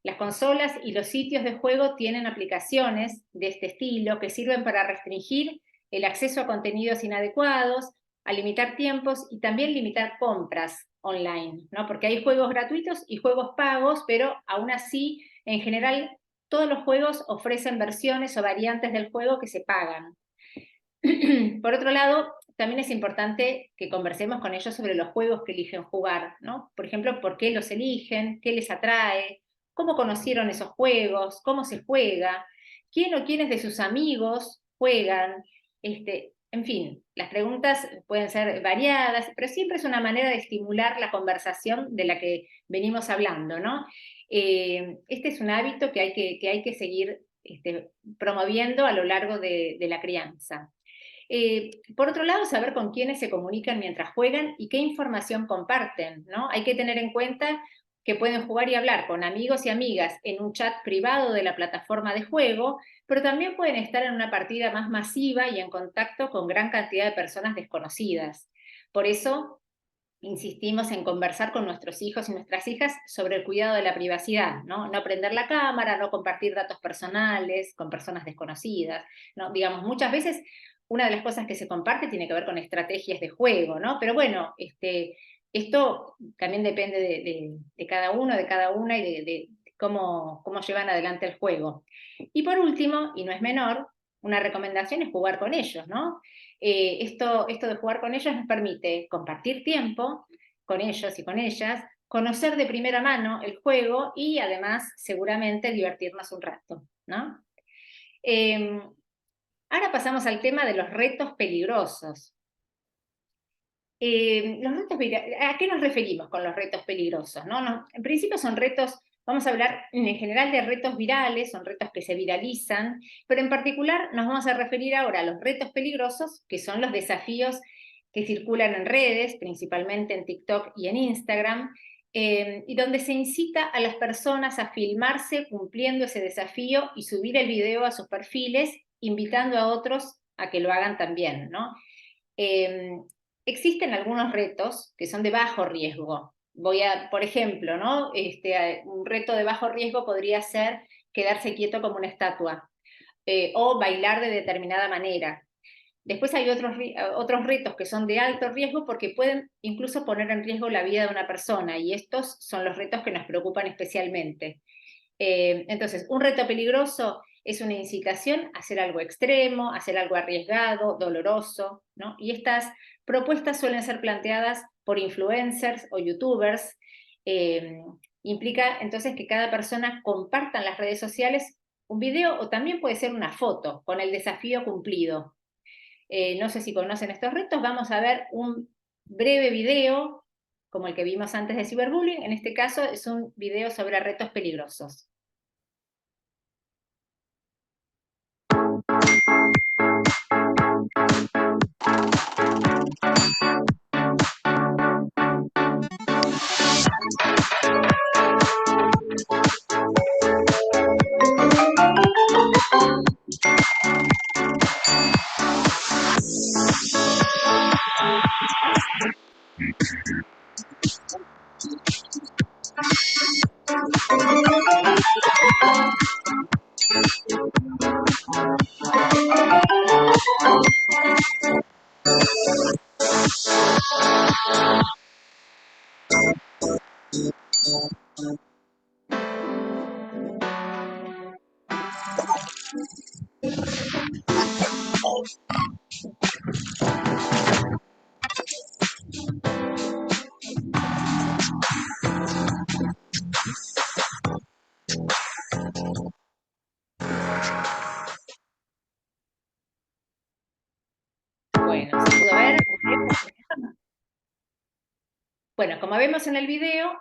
Las consolas y los sitios de juego tienen aplicaciones de este estilo que sirven para restringir el acceso a contenidos inadecuados, a limitar tiempos y también limitar compras online, ¿no? Porque hay juegos gratuitos y juegos pagos, pero aún así, en general, todos los juegos ofrecen versiones o variantes del juego que se pagan. Por otro lado, también es importante que conversemos con ellos sobre los juegos que eligen jugar, ¿no? Por ejemplo, por qué los eligen, qué les atrae, cómo conocieron esos juegos, cómo se juega, quién o quiénes de sus amigos juegan, en fin, las preguntas pueden ser variadas, pero siempre es una manera de estimular la conversación de la que venimos hablando, ¿no? Este es un hábito que hay que seguir promoviendo a lo largo de la crianza. Por otro lado, saber con quiénes se comunican mientras juegan y qué información comparten, ¿no? Hay que tener en cuenta que pueden jugar y hablar con amigos y amigas en un chat privado de la plataforma de juego, pero también pueden estar en una partida más masiva y en contacto con gran cantidad de personas desconocidas. Por eso, insistimos en conversar con nuestros hijos y nuestras hijas sobre el cuidado de la privacidad, ¿no? No prender la cámara, no compartir datos personales con personas desconocidas, ¿no? Digamos, muchas veces una de las cosas que se comparte tiene que ver con estrategias de juego, ¿no? Pero bueno, esto también depende de cada uno, de cada una y de cómo llevan adelante el juego. Y por último, y no es menor, una recomendación es jugar con ellos, ¿no? Esto de jugar con ellos nos permite compartir tiempo con ellos y con ellas, conocer de primera mano el juego y además seguramente divertirnos un rato, ¿no? Ahora pasamos al tema de los retos peligrosos. ¿A qué nos referimos con los retos peligrosos? ¿No? En principio son retos, vamos a hablar en general de retos virales, son retos que se viralizan, pero en particular nos vamos a referir ahora a los retos peligrosos, que son los desafíos que circulan en redes, principalmente en TikTok y en Instagram, y donde se incita a las personas a filmarse cumpliendo ese desafío y subir el video a sus perfiles, invitando a otros a que lo hagan también, ¿no? Existen algunos retos que son de bajo riesgo. Por ejemplo, ¿no? Un reto de bajo riesgo podría ser quedarse quieto como una estatua o bailar de determinada manera. Después hay otros retos que son de alto riesgo porque pueden incluso poner en riesgo la vida de una persona, y estos son los retos que nos preocupan especialmente. Entonces, un reto peligroso es una incitación a hacer algo extremo, a hacer algo arriesgado, doloroso, ¿no? Y estas propuestas suelen ser planteadas por influencers o youtubers. Implica entonces que cada persona comparta en las redes sociales un video o también puede ser una foto con el desafío cumplido. No sé si conocen estos retos, vamos a ver un breve video como el que vimos antes de ciberbullying. En este caso es un video sobre retos peligrosos. Bueno, ¿se pudo ver? Bueno, como vemos en el video,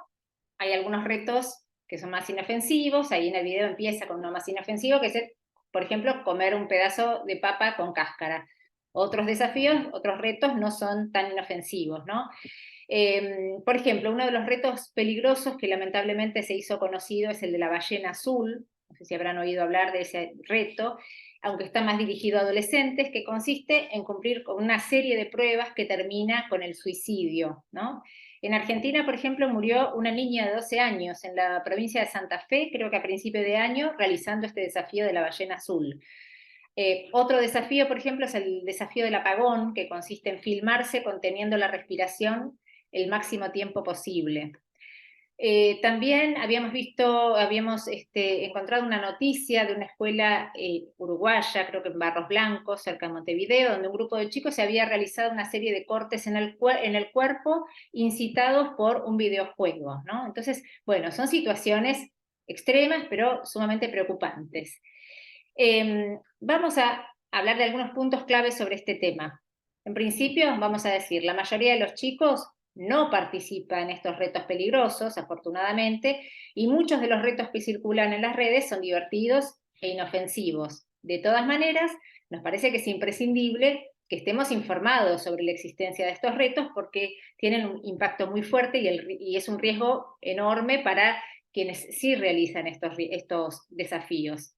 hay algunos retos que son más inofensivos. Ahí en el video empieza con uno más inofensivo, que es, por ejemplo, comer un pedazo de papa con cáscara. Otros desafíos, otros retos no son tan inofensivos, ¿no? Por ejemplo, uno de los retos peligrosos que lamentablemente se hizo conocido es el de la ballena azul. No sé si habrán oído hablar de ese reto, aunque está más dirigido a adolescentes, que consiste en cumplir con una serie de pruebas que termina con el suicidio, ¿no? En Argentina, por ejemplo, murió una niña de 12 años en la provincia de Santa Fe, creo que a principio de año, realizando este desafío de la ballena azul. Otro desafío, por ejemplo, es el desafío del apagón, que consiste en filmarse conteniendo la respiración el máximo tiempo posible. También habíamos encontrado una noticia de una escuela uruguaya, creo que en Barros Blancos, cerca de Montevideo, donde un grupo de chicos se había realizado una serie de cortes en el cuerpo incitados por un videojuego, ¿no? Entonces, bueno, son situaciones extremas, pero sumamente preocupantes. Vamos a hablar de algunos puntos claves sobre este tema. En principio, vamos a decir, la mayoría de los chicos no participa en estos retos peligrosos, afortunadamente, y muchos de los retos que circulan en las redes son divertidos e inofensivos. De todas maneras, nos parece que es imprescindible que estemos informados sobre la existencia de estos retos porque tienen un impacto muy fuerte y es un riesgo enorme para quienes sí realizan estos desafíos.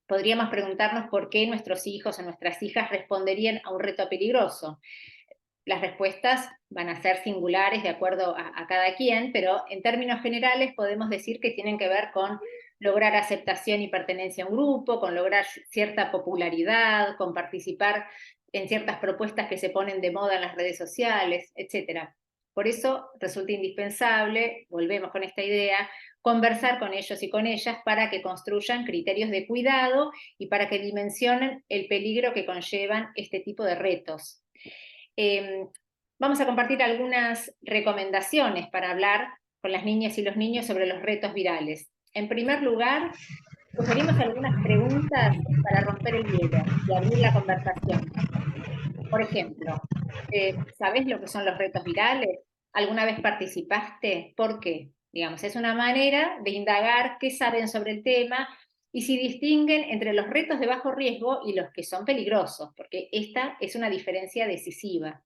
Podríamos preguntarnos por qué nuestros hijos o nuestras hijas responderían a un reto peligroso. Las respuestas van a ser singulares de acuerdo a cada quien, pero en términos generales podemos decir que tienen que ver con lograr aceptación y pertenencia a un grupo, con lograr cierta popularidad, con participar en ciertas propuestas que se ponen de moda en las redes sociales, etc. Por eso resulta indispensable, volvemos con esta idea, conversar con ellos y con ellas para que construyan criterios de cuidado y para que dimensionen el peligro que conllevan este tipo de retos. Vamos a compartir algunas recomendaciones para hablar con las niñas y los niños sobre los retos virales. En primer lugar, sugerimos algunas preguntas para romper el hielo y abrir la conversación. Por ejemplo, ¿sabés lo que son los retos virales? ¿Alguna vez participaste? ¿Por qué? Digamos, es una manera de indagar qué saben sobre el tema y si distinguen entre los retos de bajo riesgo y los que son peligrosos, porque esta es una diferencia decisiva.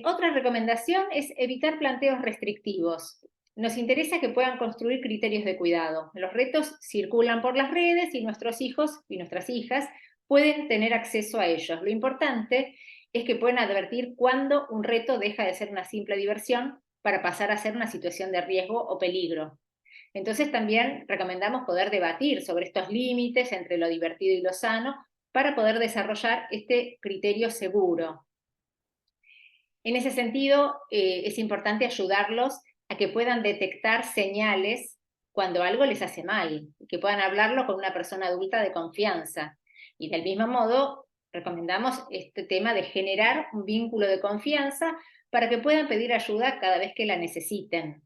Otra recomendación es evitar planteos restrictivos. Nos interesa que puedan construir criterios de cuidado. Los retos circulan por las redes y nuestros hijos y nuestras hijas pueden tener acceso a ellos. Lo importante es que puedan advertir cuándo un reto deja de ser una simple diversión para pasar a ser una situación de riesgo o peligro. Entonces también recomendamos poder debatir sobre estos límites entre lo divertido y lo sano para poder desarrollar este criterio seguro. En ese sentido, es importante ayudarlos a que puedan detectar señales cuando algo les hace mal, que puedan hablarlo con una persona adulta de confianza. Y del mismo modo, recomendamos este tema de generar un vínculo de confianza para que puedan pedir ayuda cada vez que la necesiten.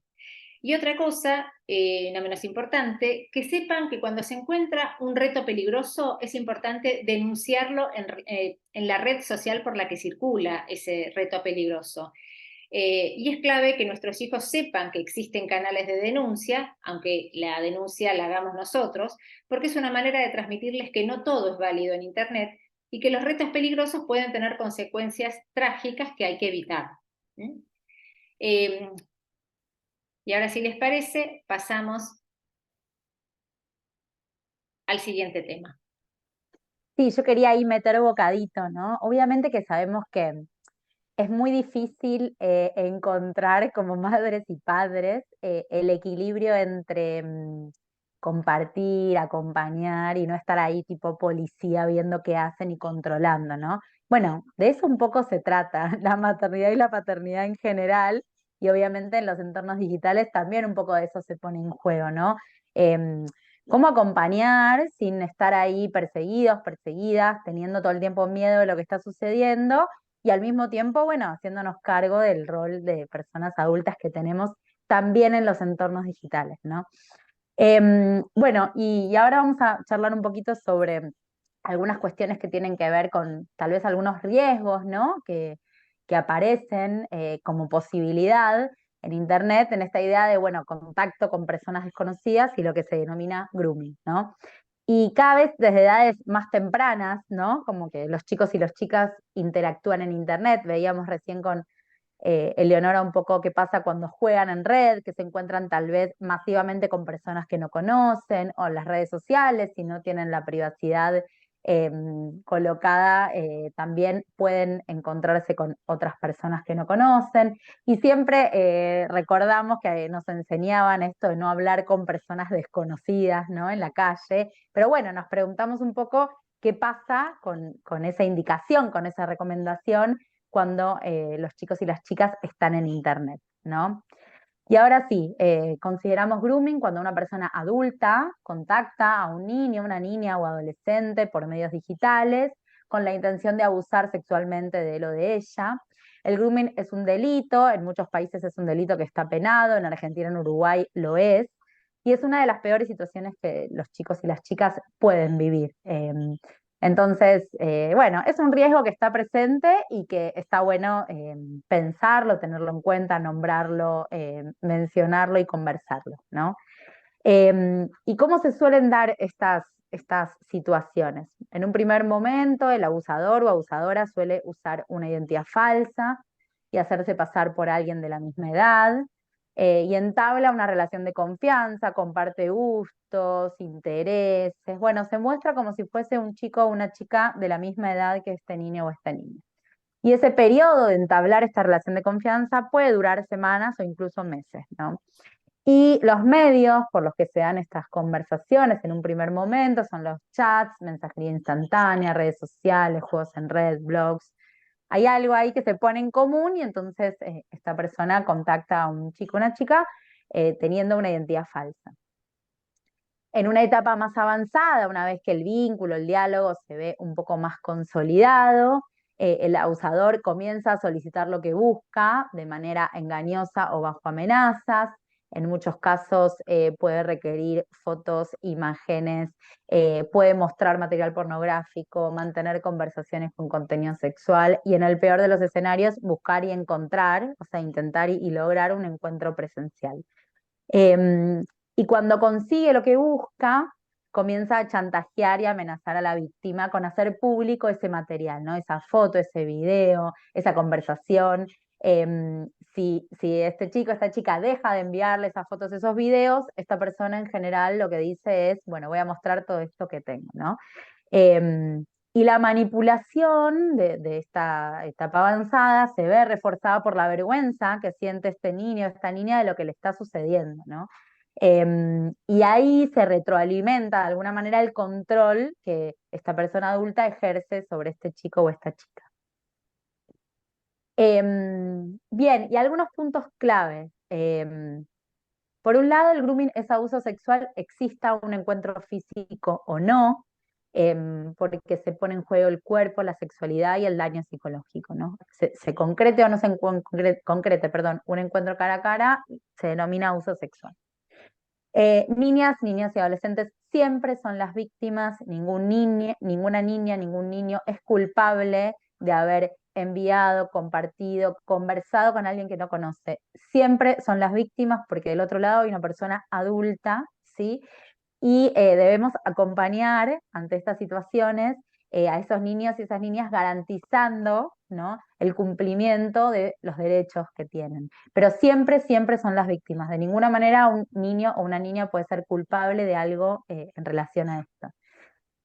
Y otra cosa, no menos importante, que sepan que cuando se encuentra un reto peligroso es importante denunciarlo en la red social por la que circula ese reto peligroso. Y es clave que nuestros hijos sepan que existen canales de denuncia, aunque la denuncia la hagamos nosotros, porque es una manera de transmitirles que no todo es válido en Internet y que los retos peligrosos pueden tener consecuencias trágicas que hay que evitar. Y ahora, si les parece, pasamos al siguiente tema. Sí, yo quería ahí meter bocadito, ¿no? Obviamente que sabemos que es muy difícil encontrar como madres y padres el equilibrio entre compartir, acompañar y no estar ahí tipo policía viendo qué hacen y controlando, ¿no? Bueno, de eso un poco se trata, la maternidad y la paternidad en general, y obviamente en los entornos digitales también un poco de eso se pone en juego, ¿no? Em, ¿Cómo acompañar sin estar ahí perseguidos, perseguidas, teniendo todo el tiempo miedo de lo que está sucediendo? Y al mismo tiempo, bueno, haciéndonos cargo del rol de personas adultas que tenemos también en los entornos digitales, ¿no? Bueno, y ahora vamos a charlar un poquito sobre algunas cuestiones que tienen que ver con tal vez algunos riesgos, ¿no? Que aparecen como posibilidad en Internet, en esta idea de, bueno, contacto con personas desconocidas y lo que se denomina grooming, ¿no? Y cada vez desde edades más tempranas, ¿no? Como que los chicos y las chicas interactúan en Internet. Veíamos recién con Eleonora un poco qué pasa cuando juegan en red, que se encuentran tal vez masivamente con personas que no conocen, o en las redes sociales, si no tienen la privacidad colocada, también pueden encontrarse con otras personas que no conocen. Y siempre recordamos que nos enseñaban esto de no hablar con personas desconocidas, ¿no? En la calle. Pero bueno, nos preguntamos un poco qué pasa con esa indicación, con esa recomendación cuando los chicos y las chicas están en Internet, ¿no? Y ahora sí, consideramos grooming cuando una persona adulta contacta a un niño, una niña o adolescente por medios digitales con la intención de abusar sexualmente de él o de ella. El grooming es un delito, en muchos países es un delito que está penado, en Argentina, en Uruguay lo es, y es una de las peores situaciones que los chicos y las chicas pueden vivir. Entonces, bueno, es un riesgo que está presente y que está bueno pensarlo, tenerlo en cuenta, nombrarlo, mencionarlo y conversarlo, ¿no? ¿Y cómo se suelen dar estas situaciones? En un primer momento, el abusador o abusadora suele usar una identidad falsa y hacerse pasar por alguien de la misma edad, y entabla una relación de confianza, comparte gustos, intereses, bueno, se muestra como si fuese un chico o una chica de la misma edad que este niño o esta niña. Y ese periodo de entablar esta relación de confianza puede durar semanas o incluso meses, ¿no? Y los medios por los que se dan estas conversaciones en un primer momento son los chats, mensajería instantánea, redes sociales, juegos en red, blogs. Hay algo ahí que se pone en común y entonces esta persona contacta a un chico o una chica teniendo una identidad falsa. En una etapa más avanzada, una vez que el vínculo, el diálogo se ve un poco más consolidado, el abusador comienza a solicitar lo que busca de manera engañosa o bajo amenazas. En muchos casos puede requerir fotos, imágenes, puede mostrar material pornográfico, mantener conversaciones con contenido sexual y en el peor de los escenarios buscar y encontrar, o sea, intentar y lograr un encuentro presencial. Y cuando consigue lo que busca, comienza a chantajear y amenazar a la víctima con hacer público ese material, ¿no? Esa foto, ese video, esa conversación. Si este chico, esta chica deja de enviarle esas fotos, esos videos, esta persona en general lo que dice es, bueno, voy a mostrar todo esto que tengo, ¿no? Y la manipulación de esta etapa avanzada se ve reforzada por la vergüenza que siente este niño, esta niña de lo que le está sucediendo, ¿no? Y ahí se retroalimenta de alguna manera el control que esta persona adulta ejerce sobre este chico o esta chica. Bien, y algunos puntos clave. Por un lado, el grooming es abuso sexual, exista un encuentro físico o no, porque se pone en juego el cuerpo, la sexualidad y el daño psicológico, ¿no? Se concrete o no se concrete, perdón, un encuentro cara a cara, se denomina abuso sexual. Niñas y adolescentes siempre son las víctimas, ninguna niña, ningún niño es culpable de haber enviado, compartido, conversado con alguien que no conoce. Siempre son las víctimas porque del otro lado hay una persona adulta, ¿sí? Y debemos acompañar ante estas situaciones a esos niños y esas niñas garantizando, ¿no?, el cumplimiento de los derechos que tienen. Pero siempre, siempre son las víctimas. De ninguna manera un niño o una niña puede ser culpable de algo en relación a esto.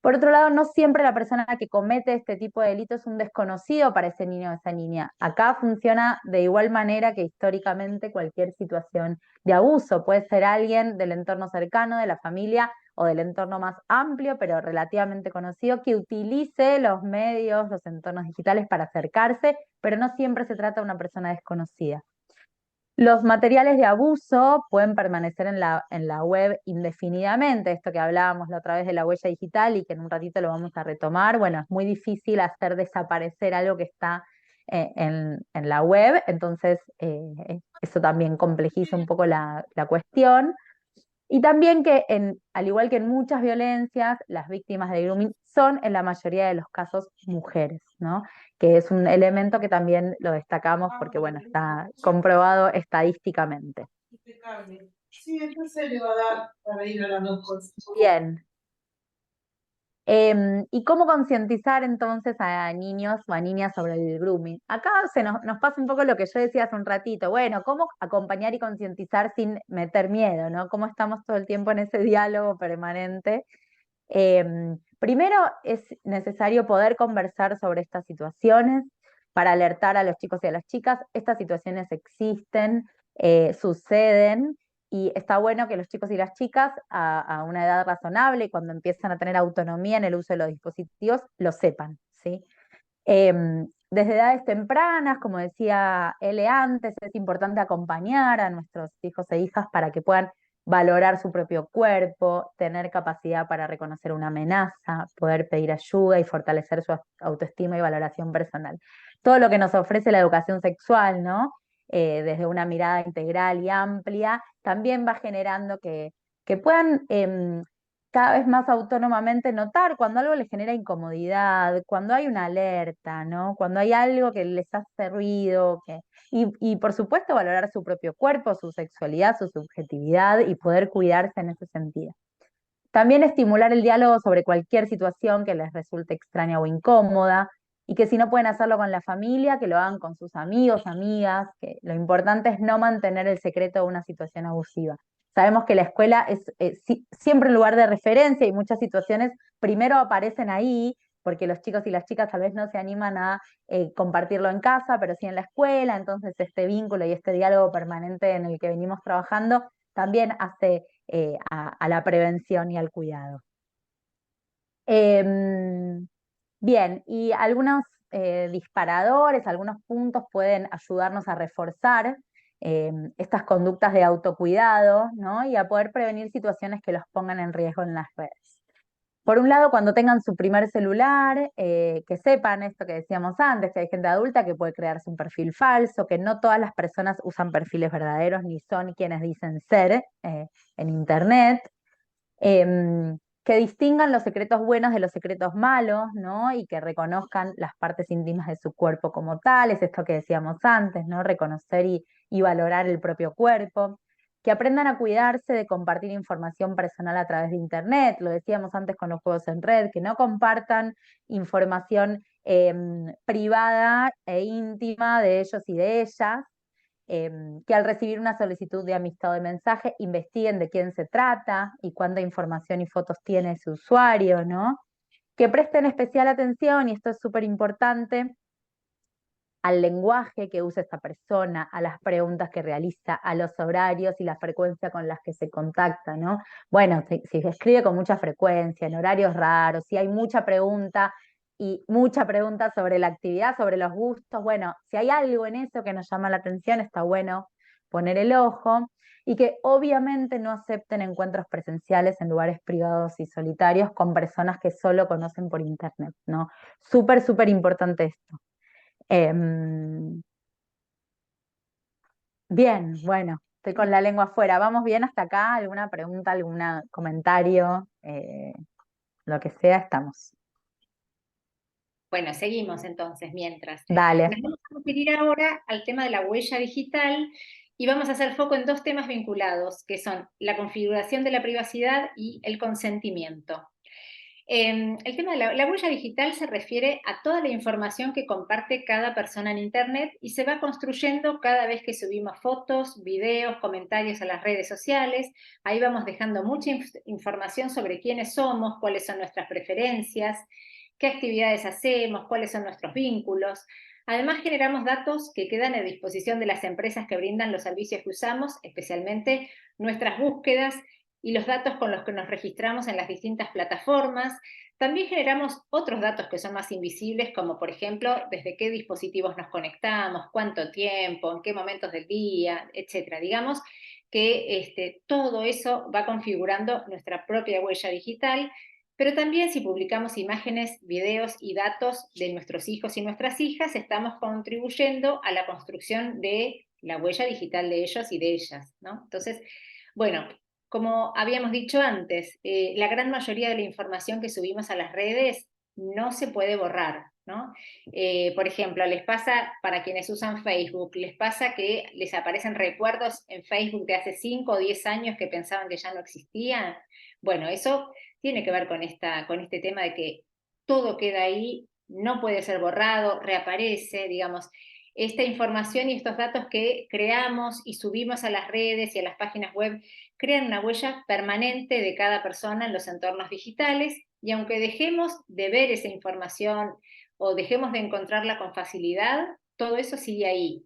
Por otro lado, no siempre la persona que comete este tipo de delito es un desconocido para ese niño o esa niña. Acá funciona de igual manera que históricamente cualquier situación de abuso. Puede ser alguien del entorno cercano, de la familia o del entorno más amplio, pero relativamente conocido, que utilice los medios, los entornos digitales para acercarse, pero no siempre se trata de una persona desconocida. Los materiales de abuso pueden permanecer en la web indefinidamente, esto que hablábamos la otra vez de la huella digital y que en un ratito lo vamos a retomar. Bueno, es muy difícil hacer desaparecer algo que está en la web, entonces eso también complejiza un poco la cuestión. Y también que, al igual que en muchas violencias, las víctimas de grooming son en la mayoría de los casos mujeres, ¿no? Que es un elemento que también lo destacamos porque, bueno, está comprobado estadísticamente. Impecable. Sí, entonces le va a dar para ir a las dos cosas. Bien. ¿Y cómo concientizar entonces a niños o a niñas sobre el grooming? Acá nos pasa un poco lo que yo decía hace un ratito. Bueno, ¿cómo acompañar y concientizar sin meter miedo, ¿no? ¿Cómo estamos todo el tiempo en ese diálogo permanente? Primero es necesario poder conversar sobre estas situaciones para alertar a los chicos y a las chicas. Estas situaciones existen, suceden, y está bueno que los chicos y las chicas a una edad razonable, cuando empiezan a tener autonomía en el uso de los dispositivos, lo sepan, ¿sí? Desde edades tempranas, como decía Ele antes, es importante acompañar a nuestros hijos e hijas para que puedan valorar su propio cuerpo, tener capacidad para reconocer una amenaza, poder pedir ayuda y fortalecer su autoestima y valoración personal. Todo lo que nos ofrece la educación sexual, ¿no? Desde una mirada integral y amplia, también va generando que puedan cada vez más autónomamente notar cuando algo les genera incomodidad, cuando hay una alerta, ¿no? Cuando hay algo que les hace ruido, y por supuesto valorar su propio cuerpo, su sexualidad, su subjetividad y poder cuidarse en ese sentido. También estimular el diálogo sobre cualquier situación que les resulte extraña o incómoda, y que si no pueden hacerlo con la familia, que lo hagan con sus amigos, amigas, que lo importante es no mantener el secreto de una situación abusiva. Sabemos que la escuela es siempre un lugar de referencia, y muchas situaciones primero aparecen ahí, porque los chicos y las chicas tal vez no se animan a compartirlo en casa, pero sí en la escuela. Entonces este vínculo y este diálogo permanente en el que venimos trabajando también hace a la prevención y al cuidado. Bien, y algunos disparadores, algunos puntos pueden ayudarnos a reforzar estas conductas de autocuidado, ¿no? Y a poder prevenir situaciones que los pongan en riesgo en las redes. Por un lado, cuando tengan su primer celular, que sepan esto que decíamos antes, que hay gente adulta que puede crearse un perfil falso, que no todas las personas usan perfiles verdaderos ni son quienes dicen ser en Internet. Que distingan los secretos buenos de los secretos malos, ¿no? Y que reconozcan las partes íntimas de su cuerpo como tales, esto que decíamos antes, ¿no? Reconocer y valorar el propio cuerpo. Que aprendan a cuidarse de compartir información personal a través de Internet, lo decíamos antes con los juegos en red, que no compartan información privada e íntima de ellos y de ellas. Que al recibir una solicitud de amistad o de mensaje investiguen de quién se trata y cuánta información y fotos tiene ese usuario, ¿no? Que presten especial atención, y esto es súper importante, al lenguaje que usa esta persona, a las preguntas que realiza, a los horarios y la frecuencia con las que se contacta, ¿no? Bueno, si se escribe con mucha frecuencia, en horarios raros, si hay mucha pregunta y mucha pregunta sobre la actividad, sobre los gustos, bueno, si hay algo en eso que nos llama la atención, está bueno poner el ojo. Y que obviamente no acepten encuentros presenciales en lugares privados y solitarios con personas que solo conocen por internet, ¿no? Súper, súper importante esto. Bien, bueno, estoy con la lengua afuera. ¿Vamos bien hasta acá? ¿Alguna pregunta, algún comentario? Lo que sea, estamos. Bueno, seguimos entonces mientras. Dale. Nos vamos a referir ahora al tema de la huella digital y vamos a hacer foco en dos temas vinculados, que son la configuración de la privacidad y el consentimiento. El tema de la huella digital se refiere a toda la información que comparte cada persona en Internet y se va construyendo cada vez que subimos fotos, videos, comentarios a las redes sociales. Ahí vamos dejando mucha información sobre quiénes somos, cuáles son nuestras preferencias, qué actividades hacemos, cuáles son nuestros vínculos. Además, generamos datos que quedan a disposición de las empresas que brindan los servicios que usamos, especialmente nuestras búsquedas y los datos con los que nos registramos en las distintas plataformas. También generamos otros datos que son más invisibles, como por ejemplo, desde qué dispositivos nos conectamos, cuánto tiempo, en qué momentos del día, etc. Digamos que todo eso va configurando nuestra propia huella digital, pero también si publicamos imágenes, videos y datos de nuestros hijos y nuestras hijas, estamos contribuyendo a la construcción de la huella digital de ellos y de ellas, ¿no? Entonces, bueno, como habíamos dicho antes, la gran mayoría de la información que subimos a las redes no se puede borrar, ¿no? Por ejemplo, les pasa, para quienes usan Facebook, les pasa que les aparecen recuerdos en Facebook de hace 5 o 10 años que pensaban que ya no existían. Bueno, eso tiene que ver con este tema de que todo queda ahí, no puede ser borrado, reaparece, digamos. Esta información y estos datos que creamos y subimos a las redes y a las páginas web crean una huella permanente de cada persona en los entornos digitales y aunque dejemos de ver esa información o dejemos de encontrarla con facilidad, todo eso sigue ahí.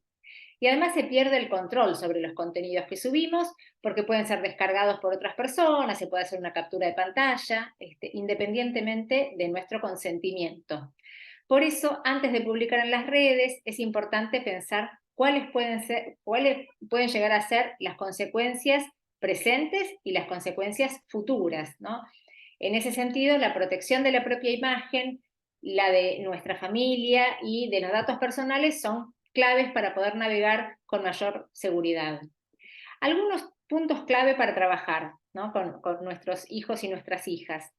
Y además se pierde el control sobre los contenidos que subimos, porque pueden ser descargados por otras personas, se puede hacer una captura de pantalla, independientemente de nuestro consentimiento. Por eso, antes de publicar en las redes, es importante pensar cuáles pueden llegar a ser las consecuencias presentes y las consecuencias futuras, ¿no? En ese sentido, la protección de la propia imagen, la de nuestra familia y de los datos personales son claves para poder navegar con mayor seguridad. Algunos puntos clave para trabajar, ¿no?, con nuestros hijos y nuestras hijas.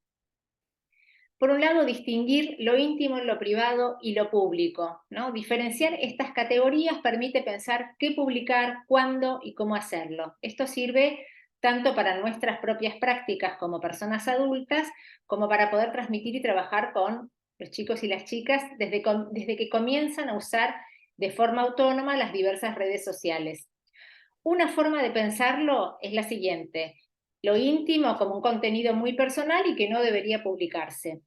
Por un lado, distinguir lo íntimo, lo privado y lo público, ¿no? Diferenciar estas categorías permite pensar qué publicar, cuándo y cómo hacerlo. Esto sirve tanto para nuestras propias prácticas como personas adultas, como para poder transmitir y trabajar con los chicos y las chicas desde que comienzan a usar de forma autónoma las diversas redes sociales. Una forma de pensarlo es la siguiente: lo íntimo como un contenido muy personal y que no debería publicarse.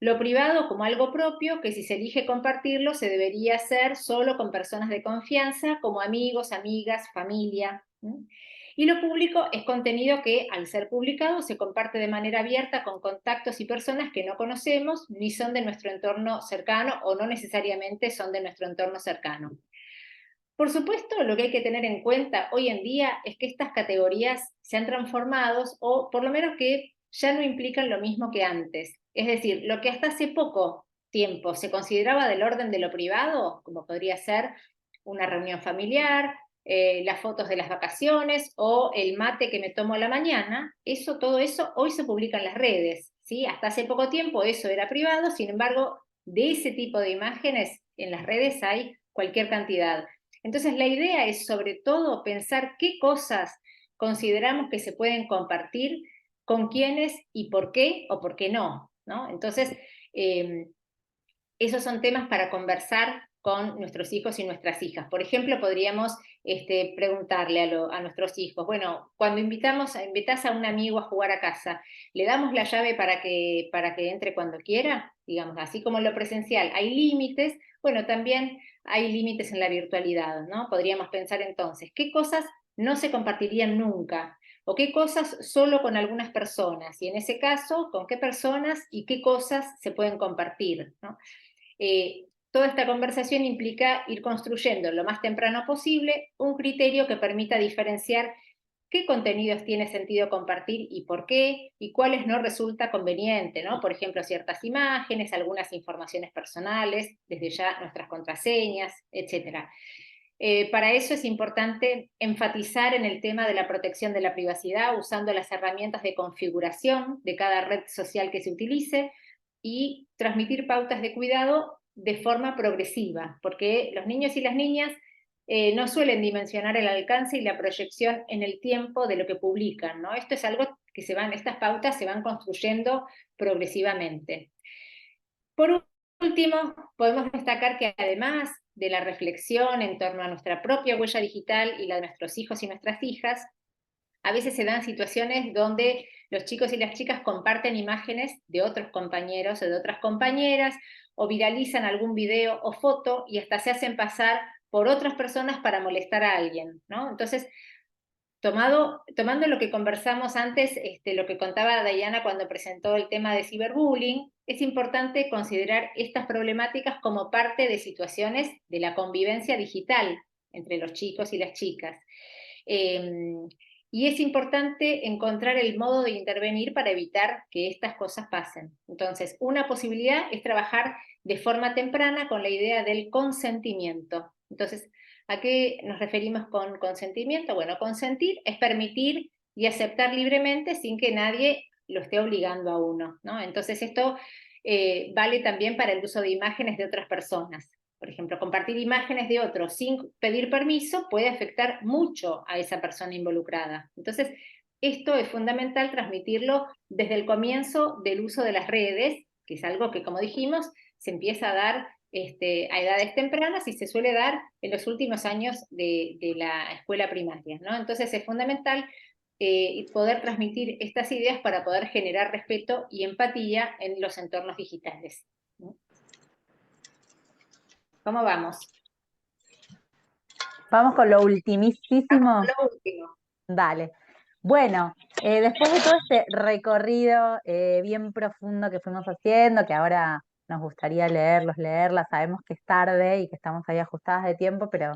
Lo privado como algo propio que, si se elige compartirlo, se debería hacer solo con personas de confianza, como amigos, amigas, familia. Y lo público es contenido que, al ser publicado, se comparte de manera abierta con contactos y personas que no conocemos, ni son de nuestro entorno cercano o no necesariamente son de nuestro entorno cercano. Por supuesto, lo que hay que tener en cuenta hoy en día es que estas categorías se han transformado, o por lo menos que ya no implican lo mismo que antes. Es decir, lo que hasta hace poco tiempo se consideraba del orden de lo privado, como podría ser una reunión familiar, las fotos de las vacaciones o el mate que me tomo a la mañana, todo eso hoy se publica en las redes, ¿sí? Hasta hace poco tiempo eso era privado, sin embargo, de ese tipo de imágenes en las redes hay cualquier cantidad. Entonces, la idea es, sobre todo, pensar qué cosas consideramos que se pueden compartir, con quiénes y por qué o por qué no, ¿no? Entonces, esos son temas para conversar con nuestros hijos y nuestras hijas. Por ejemplo, podríamos preguntarle a nuestros hijos, bueno, cuando invitás a un amigo a jugar a casa, ¿le damos la llave para que entre cuando quiera? Digamos, así como en lo presencial hay límites, bueno, también hay límites en la virtualidad, ¿no? Podríamos pensar entonces, ¿qué cosas no se compartirían nunca? ¿O qué cosas solo con algunas personas? Y en ese caso, ¿con qué personas y qué cosas se pueden compartir, ¿no? Toda esta conversación implica ir construyendo lo más temprano posible un criterio que permita diferenciar qué contenidos tiene sentido compartir y por qué, y cuáles no resulta conveniente, ¿no? Por ejemplo, ciertas imágenes, algunas informaciones personales, desde ya nuestras contraseñas, etc. Para eso es importante enfatizar en el tema de la protección de la privacidad, usando las herramientas de configuración de cada red social que se utilice, y transmitir pautas de cuidado de forma progresiva, porque los niños y las niñas no suelen dimensionar el alcance y la proyección en el tiempo de lo que publican, ¿no? Esto es algo que estas pautas se van construyendo progresivamente. Por último, podemos destacar que, además de la reflexión en torno a nuestra propia huella digital y la de nuestros hijos y nuestras hijas, a veces se dan situaciones donde los chicos y las chicas comparten imágenes de otros compañeros o de otras compañeras, o viralizan algún video o foto y hasta se hacen pasar por otras personas para molestar a alguien, ¿no? Entonces, tomando lo que conversamos antes, lo que contaba Dayana cuando presentó el tema de ciberbullying, es importante considerar estas problemáticas como parte de situaciones de la convivencia digital entre los chicos y las chicas. Y es importante encontrar el modo de intervenir para evitar que estas cosas pasen. Entonces, una posibilidad es trabajar de forma temprana con la idea del consentimiento. Entonces, ¿a qué nos referimos con consentimiento? Bueno, consentir es permitir y aceptar libremente sin que nadie lo esté obligando a uno, ¿no? Entonces, esto vale también para el uso de imágenes de otras personas. Por ejemplo, compartir imágenes de otros sin pedir permiso puede afectar mucho a esa persona involucrada. Entonces, esto es fundamental transmitirlo desde el comienzo del uso de las redes, que es algo que, como dijimos, se empieza a dar a edades tempranas y se suele dar en los últimos años de la escuela primaria, ¿no? Entonces, es fundamental y poder transmitir estas ideas para poder generar respeto y empatía en los entornos digitales. ¿Cómo vamos? Vamos con lo ultimísimo. Lo último. Dale. Bueno, después de todo este recorrido bien profundo que fuimos haciendo, que ahora nos gustaría leerlas, sabemos que es tarde y que estamos ahí ajustadas de tiempo, pero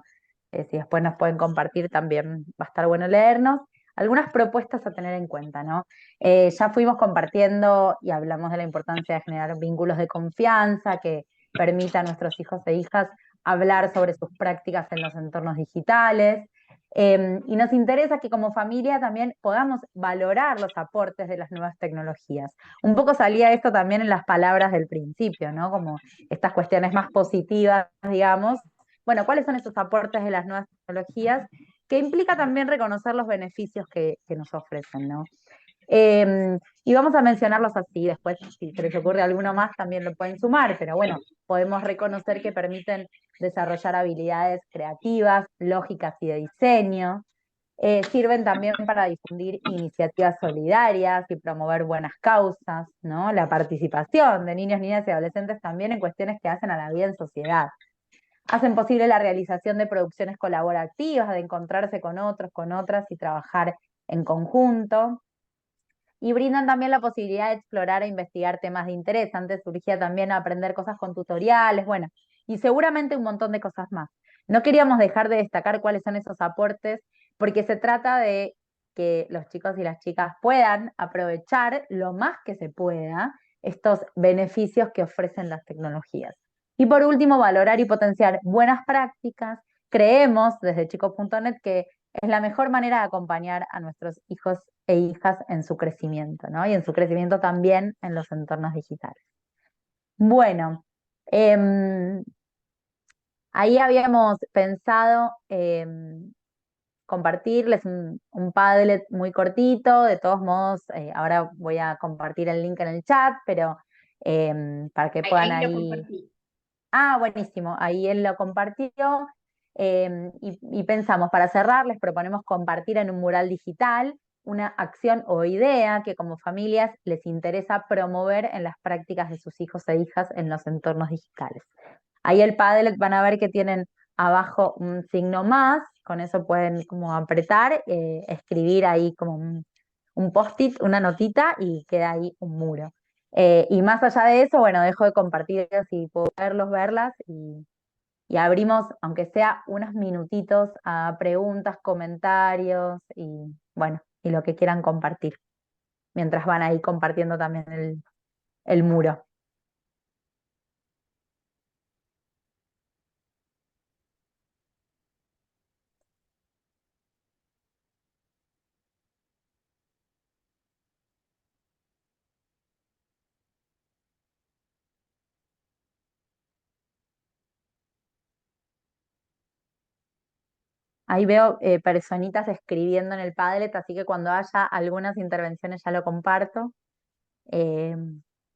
si después nos pueden compartir también va a estar bueno leernos. Algunas propuestas a tener en cuenta, ¿no? Ya fuimos compartiendo y hablamos de la importancia de generar vínculos de confianza que permitan a nuestros hijos e hijas hablar sobre sus prácticas en los entornos digitales. Y nos interesa que como familia también podamos valorar los aportes de las nuevas tecnologías. Un poco salía esto también en las palabras del principio, ¿no? Como estas cuestiones más positivas, digamos. Bueno, ¿cuáles son esos aportes de las nuevas tecnologías? Que implica también reconocer los beneficios que nos ofrecen, ¿no? Y vamos a mencionarlos así, después si se les ocurre alguno más también lo pueden sumar, pero bueno, podemos reconocer que permiten desarrollar habilidades creativas, lógicas y de diseño. Sirven también para difundir iniciativas solidarias y promover buenas causas, ¿no? La participación de niños, niñas y adolescentes también en cuestiones que hacen a la vida en sociedad. Hacen posible la realización de producciones colaborativas, de encontrarse con otros, con otras y trabajar en conjunto. Y brindan también la posibilidad de explorar e investigar temas de interés. Antes surgía también aprender cosas con tutoriales, bueno, y seguramente un montón de cosas más. No queríamos dejar de destacar cuáles son esos aportes, porque se trata de que los chicos y las chicas puedan aprovechar lo más que se pueda estos beneficios que ofrecen las tecnologías. Y por último, valorar y potenciar buenas prácticas. Creemos desde chicos.net que es la mejor manera de acompañar a nuestros hijos e hijas en su crecimiento, ¿no? Y en su crecimiento también en los entornos digitales. Bueno, ahí habíamos pensado compartirles un Padlet muy cortito, de todos modos, ahora voy a compartir el link en el chat, pero para que puedan Ahí lo ahí... compartí. Ah, buenísimo, ahí él lo compartió y pensamos, para cerrar, les proponemos compartir en un mural digital una acción o idea que como familias les interesa promover en las prácticas de sus hijos e hijas en los entornos digitales. Ahí el Padlet van a ver que tienen abajo un signo más, con eso pueden como apretar, escribir ahí como un post-it, una notita y queda ahí un muro. Y más allá de eso, bueno, dejo de compartir si puedo verlas y abrimos, aunque sea unos minutitos, a preguntas, comentarios y bueno, y lo que quieran compartir, mientras van ahí compartiendo también el muro. Ahí veo personitas escribiendo en el Padlet, así que cuando haya algunas intervenciones ya lo comparto. Eh,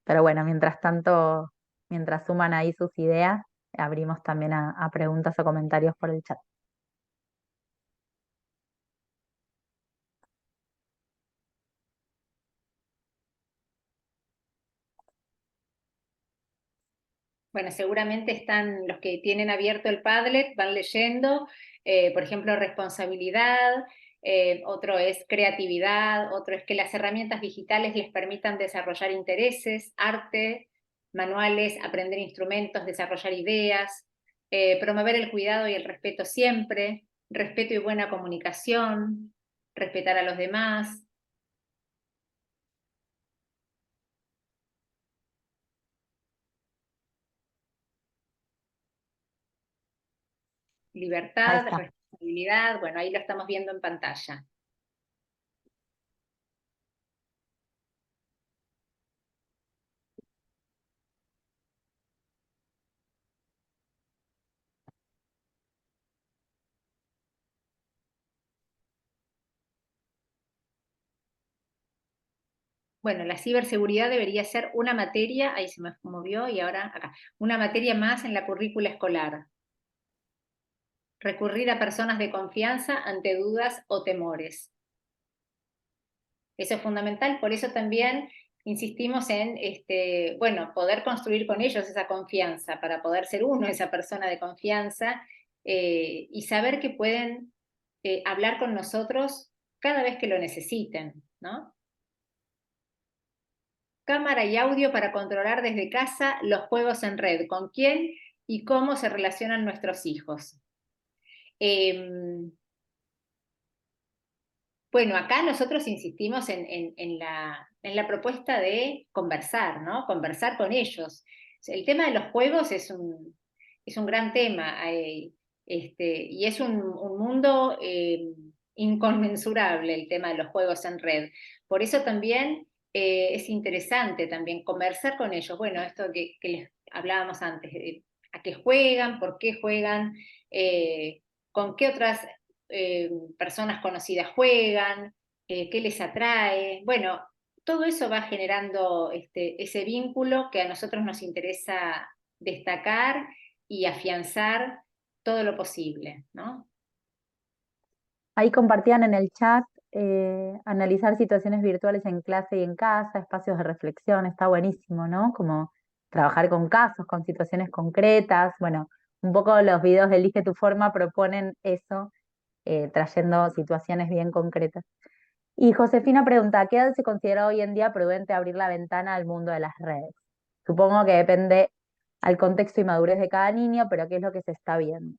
pero bueno, mientras tanto, mientras suman ahí sus ideas, abrimos también a preguntas o comentarios por el chat. Bueno, seguramente están los que tienen abierto el Padlet, van leyendo, por ejemplo, responsabilidad, otro es creatividad, otro es que las herramientas digitales les permitan desarrollar intereses, arte, manuales, aprender instrumentos, desarrollar ideas, promover el cuidado y el respeto siempre, respeto y buena comunicación, respetar a los demás. Ahí Libertad, está. responsabilidad, bueno, ahí lo estamos viendo en pantalla. Bueno, la ciberseguridad debería ser una materia, ahí se me movió y ahora acá, una materia más en la currícula escolar. Recurrir a personas de confianza ante dudas o temores. Eso es fundamental, por eso también insistimos en bueno, poder construir con ellos esa confianza, para poder ser uno esa persona de confianza y saber que pueden hablar con nosotros cada vez que lo necesiten, ¿no? Cámara y audio para controlar desde casa los juegos en red, con quién y cómo se relacionan nuestros hijos. Bueno, acá nosotros insistimos en la propuesta de conversar, ¿no? Conversar con ellos. El tema de los juegos es un gran tema y es un mundo inconmensurable el tema de los juegos en red. Por eso también es interesante también conversar con ellos. Bueno, esto que les hablábamos antes, a qué juegan, por qué juegan, con qué otras personas conocidas juegan, qué les atrae. Bueno, todo eso va generando ese vínculo que a nosotros nos interesa destacar y afianzar todo lo posible, ¿no? Ahí compartían en el chat analizar situaciones virtuales en clase y en casa, espacios de reflexión, está buenísimo, ¿no? Como trabajar con casos, con situaciones concretas. Bueno, un poco los videos de Elige tu forma proponen eso, trayendo situaciones bien concretas. Y Josefina pregunta, ¿a qué edad se considera hoy en día prudente abrir la ventana al mundo de las redes? Supongo que depende al contexto y madurez de cada niño, pero ¿qué es lo que se está viendo?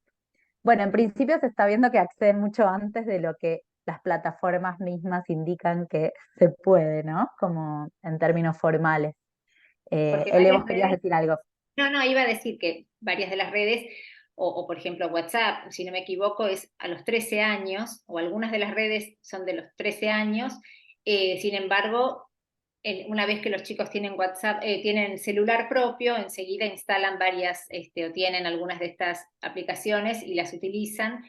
Bueno, en principio se está viendo que acceden mucho antes de lo que las plataformas mismas indican que se puede, ¿no? Como en términos formales. Porque Ele, varias vos querías redes, decir algo. no, iba a decir que varias de las redes, o por ejemplo WhatsApp, si no me equivoco, es a los 13 años, o algunas de las redes son de los 13 años, sin embargo, una vez que los chicos tienen WhatsApp, tienen celular propio, enseguida instalan varias, o tienen algunas de estas aplicaciones y las utilizan.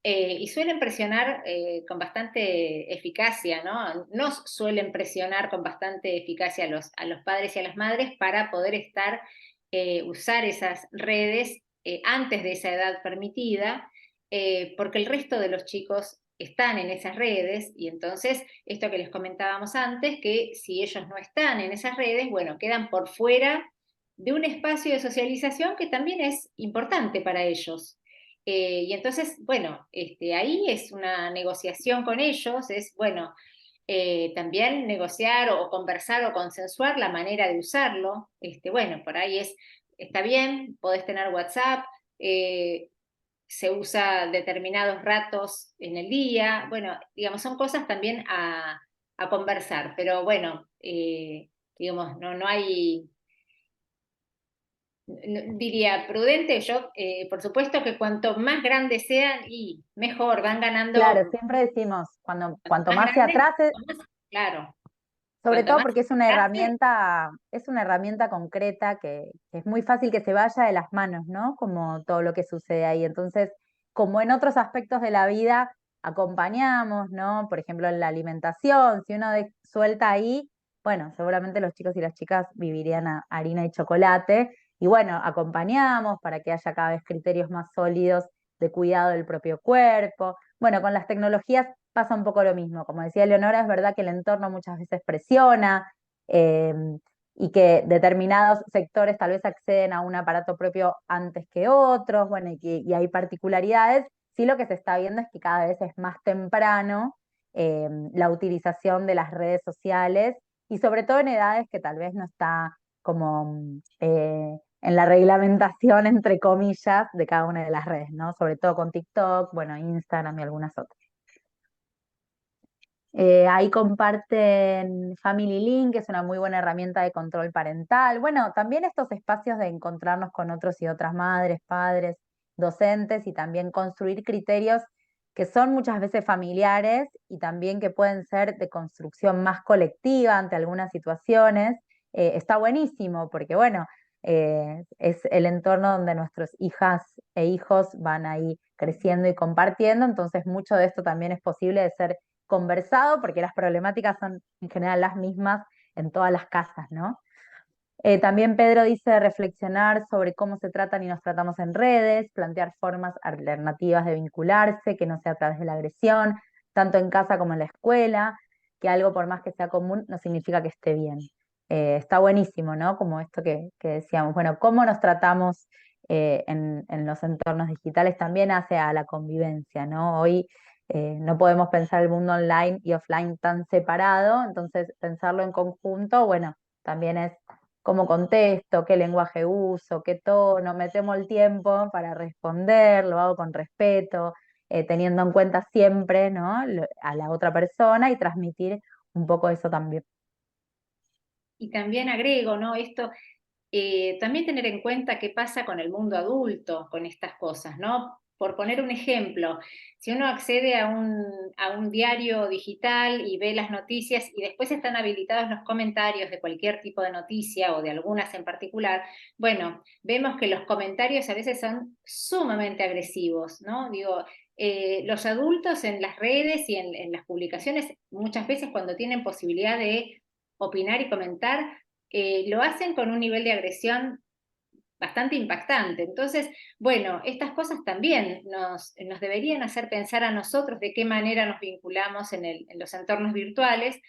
Y suelen presionar con bastante eficacia, ¿no? Nos suelen presionar con bastante eficacia a los padres y a las madres para poder usar esas redes antes de esa edad permitida, porque el resto de los chicos están en esas redes y entonces esto que les comentábamos antes, que si ellos no están en esas redes, bueno, quedan por fuera de un espacio de socialización que también es importante para ellos. Y entonces, bueno, ahí es una negociación con ellos, es, bueno, también negociar o conversar o consensuar la manera de usarlo. Bueno, por ahí está bien, podés tener WhatsApp, se usa determinados ratos en el día, bueno, digamos, son cosas también a conversar, pero bueno, digamos, no hay diría prudente, yo por supuesto que cuanto más grandes sean y mejor, van Claro, ganando, siempre decimos, cuanto cuanto más más se grandes, atrase, claro, sobre cuanto todo más porque atrase, es una herramienta concreta que es muy fácil que se vaya de las manos, ¿no? Como todo lo que sucede ahí. Entonces, como en otros aspectos de la vida, acompañamos, ¿no? Por ejemplo, en la alimentación, si uno suelta ahí, bueno, seguramente los chicos y las chicas vivirían a harina y chocolate. Y bueno, acompañamos para que haya cada vez criterios más sólidos de cuidado del propio cuerpo. Bueno, con las tecnologías pasa un poco lo mismo. Como decía Leonora, es verdad que el entorno muchas veces presiona eh, y que determinados sectores tal vez acceden a un aparato propio antes que otros, bueno, y hay particularidades. Sí, lo que se está viendo es que cada vez es más temprano la utilización de las redes sociales y sobre todo en edades que tal vez no está como en la reglamentación, entre comillas, de cada una de las redes, ¿no? Sobre todo con TikTok, bueno, Instagram y algunas otras. Ahí comparten Family Link, que es una muy buena herramienta de control parental. Bueno, también estos espacios de encontrarnos con otros y otras madres, padres, docentes y también construir criterios que son muchas veces familiares y también que pueden ser de construcción más colectiva ante algunas situaciones. Está buenísimo porque, bueno, es el entorno donde nuestras hijas e hijos van ahí creciendo y compartiendo, entonces mucho de esto también es posible de ser conversado, porque las problemáticas son en general las mismas en todas las casas, ¿no? También Pedro dice reflexionar sobre cómo se tratan y nos tratamos en redes, plantear formas alternativas de vincularse, que no sea a través de la agresión, tanto en casa como en la escuela, que algo por más que sea común no significa que esté bien. Está buenísimo, ¿no? Como esto que decíamos, bueno, cómo nos tratamos en los entornos digitales también hace a la convivencia, ¿no? Hoy no podemos pensar el mundo online y offline tan separado, entonces pensarlo en conjunto, bueno, también es cómo contesto, qué lenguaje uso, qué tono, me tomo el tiempo para responder, lo hago con respeto, teniendo en cuenta siempre, ¿no? A la otra persona y transmitir un poco eso también. Y también agrego, ¿no? Esto, también tener en cuenta qué pasa con el mundo adulto, con estas cosas, ¿no? Por poner un ejemplo, si uno accede a un diario digital y ve las noticias y después están habilitados los comentarios de cualquier tipo de noticia o de algunas en particular, bueno, vemos que los comentarios a veces son sumamente agresivos, ¿no? Digo, los adultos en las redes y en las publicaciones, muchas veces cuando tienen posibilidad de opinar y comentar, lo hacen con un nivel de agresión bastante impactante. Entonces, bueno, estas cosas también nos deberían hacer pensar a nosotros de qué manera nos vinculamos en los entornos virtuales,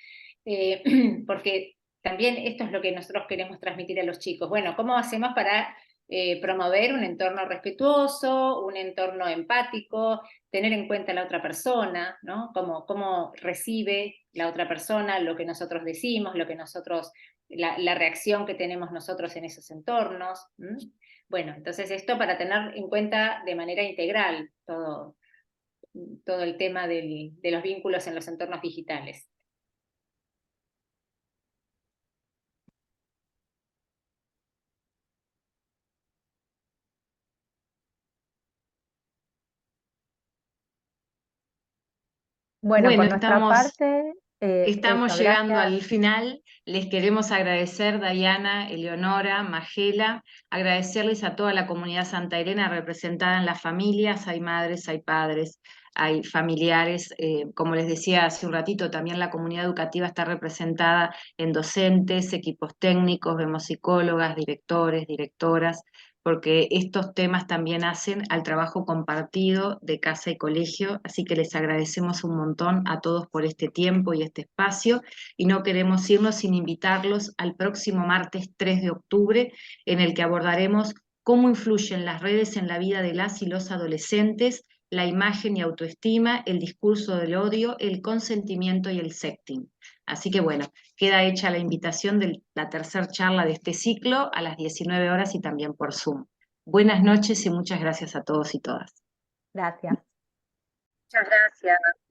porque también esto es lo que nosotros queremos transmitir a los chicos. Bueno, ¿cómo hacemos para promover un entorno respetuoso, un entorno empático, tener en cuenta a la otra persona, ¿no? Cómo recibe la otra persona lo que nosotros decimos, lo que nosotros, la reacción que tenemos nosotros en esos entornos. Bueno, entonces esto para tener en cuenta de manera integral todo el tema de los vínculos en los entornos digitales. Bueno, Bueno, por nuestra parte, estamos eso, llegando gracias. al final. Les queremos agradecer, Dayana, Eleonora, Magela, agradecerles a toda la comunidad Santa Elena representada en las familias. Hay madres, hay padres, hay familiares. Como les decía hace un ratito, también la comunidad educativa está representada en docentes, equipos técnicos, vemos psicólogas, directores, directoras, porque estos temas también hacen al trabajo compartido de casa y colegio, así que les agradecemos un montón a todos por este tiempo y este espacio, y no queremos irnos sin invitarlos al próximo martes 3 de octubre, en el que abordaremos cómo influyen las redes en la vida de las y los adolescentes, la imagen y autoestima, el discurso del odio, el consentimiento y el sexting. Así que bueno, queda hecha la invitación de la tercera charla de este ciclo a las 19 horas y también por Zoom. Buenas noches y muchas gracias a todos y todas. Gracias. Muchas gracias.